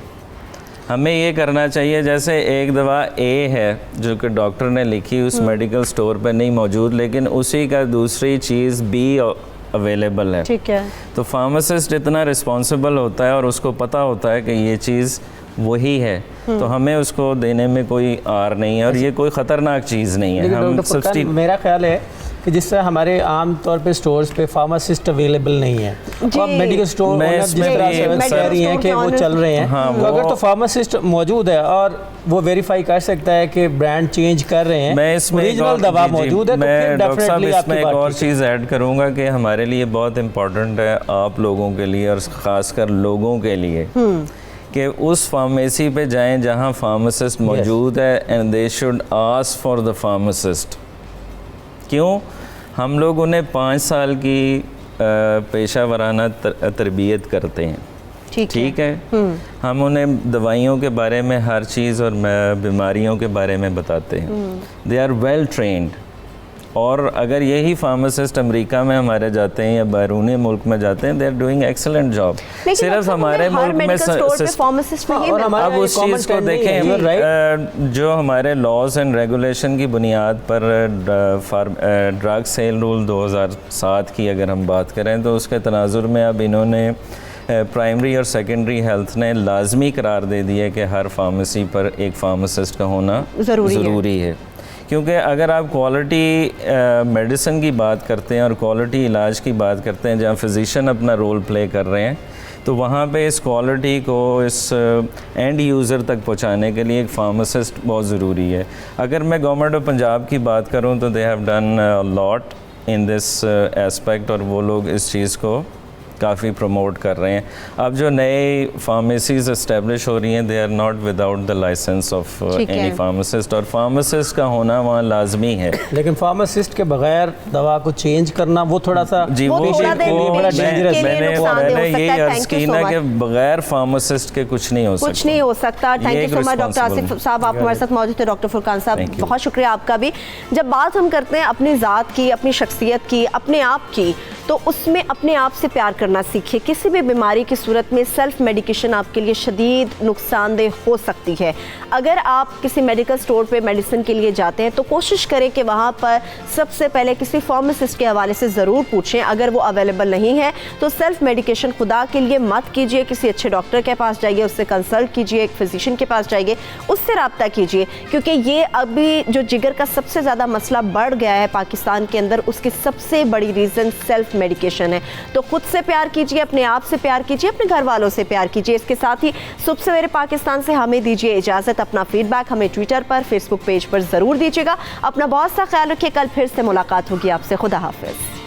Speaker 14: हमें ये करना चाहिए, जैसे एक दवा ए है जो कि डॉक्टर ने लिखी उस मेडिकल स्टोर पे नहीं मौजूद, लेकिन उसी का दूसरी चीज़ बी अवेलेबल है। ठीक है, तो फार्मासिस्ट इतना रिस्पॉन्सिबल होता है और उसको पता होता है कि ये चीज़ वही है, तो हमें उसको देने में कोई आर नहीं है और ये कोई ख़तरनाक चीज़ नहीं है। हम
Speaker 13: मेरा ख्याल है कि जिस तरह हमारे आम तौर पे स्टोर्स पे फार्मासिस्ट अवेलेबल नहीं है, अब मेडिकल स्टोर जिस तरह से कह रही हैं कि वो चल रहे हैं, तो अगर तो फार्मासिस्ट मौजूद है और वो वेरीफाई कर सकता है कि ब्रांड चेंज कर रहे हैं,
Speaker 14: मैं इसमें
Speaker 13: ओरिजिनल दवा मौजूद है, तो फिर डेफिनेटली
Speaker 14: इसमें एक और चीज़ ऐड करूँगा कि हमारे लिए बहुत इम्पोर्टेंट है, आप लोगों के लिए और ख़ासकर लोगों के लिए, कि उस फार्मेसी पे जाएं जहां फार्मासिस्ट मौजूद है, and they should ask for the pharmacist. क्यों? हम लोग उन्हें 5 साल की पेशा वराना तरबियत करते हैं। ठीक है, हम उन्हें दवाइयों के बारे में हर चीज़ और बीमारियों के बारे में बताते हैं। दे आर वेल ट्रेंड, और अगर यही फार्मासिस्ट अमेरिका में हमारे जाते हैं या बैरून मुल्क में जाते हैं, they are doing excellent job. सिर्फ हमारे मुल्क में अब उस चीज़ को देखें, जो हमारे लॉज एंड रेगुलेशन की बुनियाद पर ड्रग सेल रूल 2007 की अगर हम बात करें, तो उसके तनाजुर में अब इन्होंने प्राइमरी और सेकेंडरी हेल्थ ने लाजमी करार दे दिया कि हर फार्मेसी पर एक फार्मासिस्ट का होना ज़रूरी है। क्योंकि अगर आप क्वालिटी मेडिसिन की बात करते हैं और क्वालिटी इलाज की बात करते हैं, जहाँ फिजिशियन अपना रोल प्ले कर रहे हैं, तो वहाँ पे इस क्वालिटी को इस एंड यूज़र तक पहुँचाने के लिए एक फार्मासिस्ट बहुत ज़रूरी है। अगर मैं गवर्नमेंट ऑफ पंजाब की बात करूँ तो they have done lot in this aspect, और वो लोग इस चीज़ को काफ़ी प्रमोट कर रहे हैं। अब जो नए फार्मेसीज़ इस्टेब्लिश हो रही हैं, they are not without the license of any pharmacist, और फार्मासिस्ट का होना वहाँ लाजमी है।
Speaker 13: लेकिन फार्मासिस्ट के बगैर दवा को चेंज करना वो थोड़ा सा
Speaker 14: जी वो
Speaker 13: बड़ा डेंजरस है।
Speaker 14: मैंने यही अर्ज की ना कि बगैर फार्मासिस्ट के कुछ नहीं हो सकता।
Speaker 1: कुछ नहीं हो सकता। Thank you so much doctor Asif साहब, आप हमारे साथ मौजूद थे। डॉक्टर फुरकान साहब, बहुत शुक्रिया आपका भी। जब बात हम करते हैं अपनी ज़ात की, अपनी शख्सियत की, अपने आप की, तो उसमें अपने आप से प्यार करना सीखिए। किसी भी बीमारी की सूरत में सेल्फ मेडिकेशन आपके लिए शदीद नुकसानदेह हो सकती है। अगर आप किसी मेडिकल स्टोर पे मेडिसिन के लिए जाते हैं तो कोशिश करें कि वहाँ पर सबसे पहले किसी फार्मासिस्ट के हवाले से ज़रूर पूछें। अगर वो अवेलेबल नहीं है तो सेल्फ मेडिकेशन खुदा के लिए मत कीजिए। किसी अच्छे डॉक्टर के पास जाइए, उससे कंसल्ट कीजिए, एक फिजिशियन के पास जाइए, उससे रब्ता कीजिए, क्योंकि ये अभी जो जिगर का सबसे ज़्यादा मसला बढ़ गया है पाकिस्तान के अंदर, उसकी सबसे बड़ी रीज़न सेल्फ मेडिकेशन है। तो खुद से प्यार कीजिए, अपने आप से प्यार कीजिए, अपने घर वालों से प्यार कीजिए। इसके साथ ही सुबह सवेरे पाकिस्तान से हमें दीजिए इजाज़त। अपना फीडबैक हमें ट्विटर पर, फेसबुक पेज पर ज़रूर दीजिएगा। अपना बहुत सा ख्याल रखिए। कल फिर से मुलाकात होगी आपसे। खुदा हाफिज़।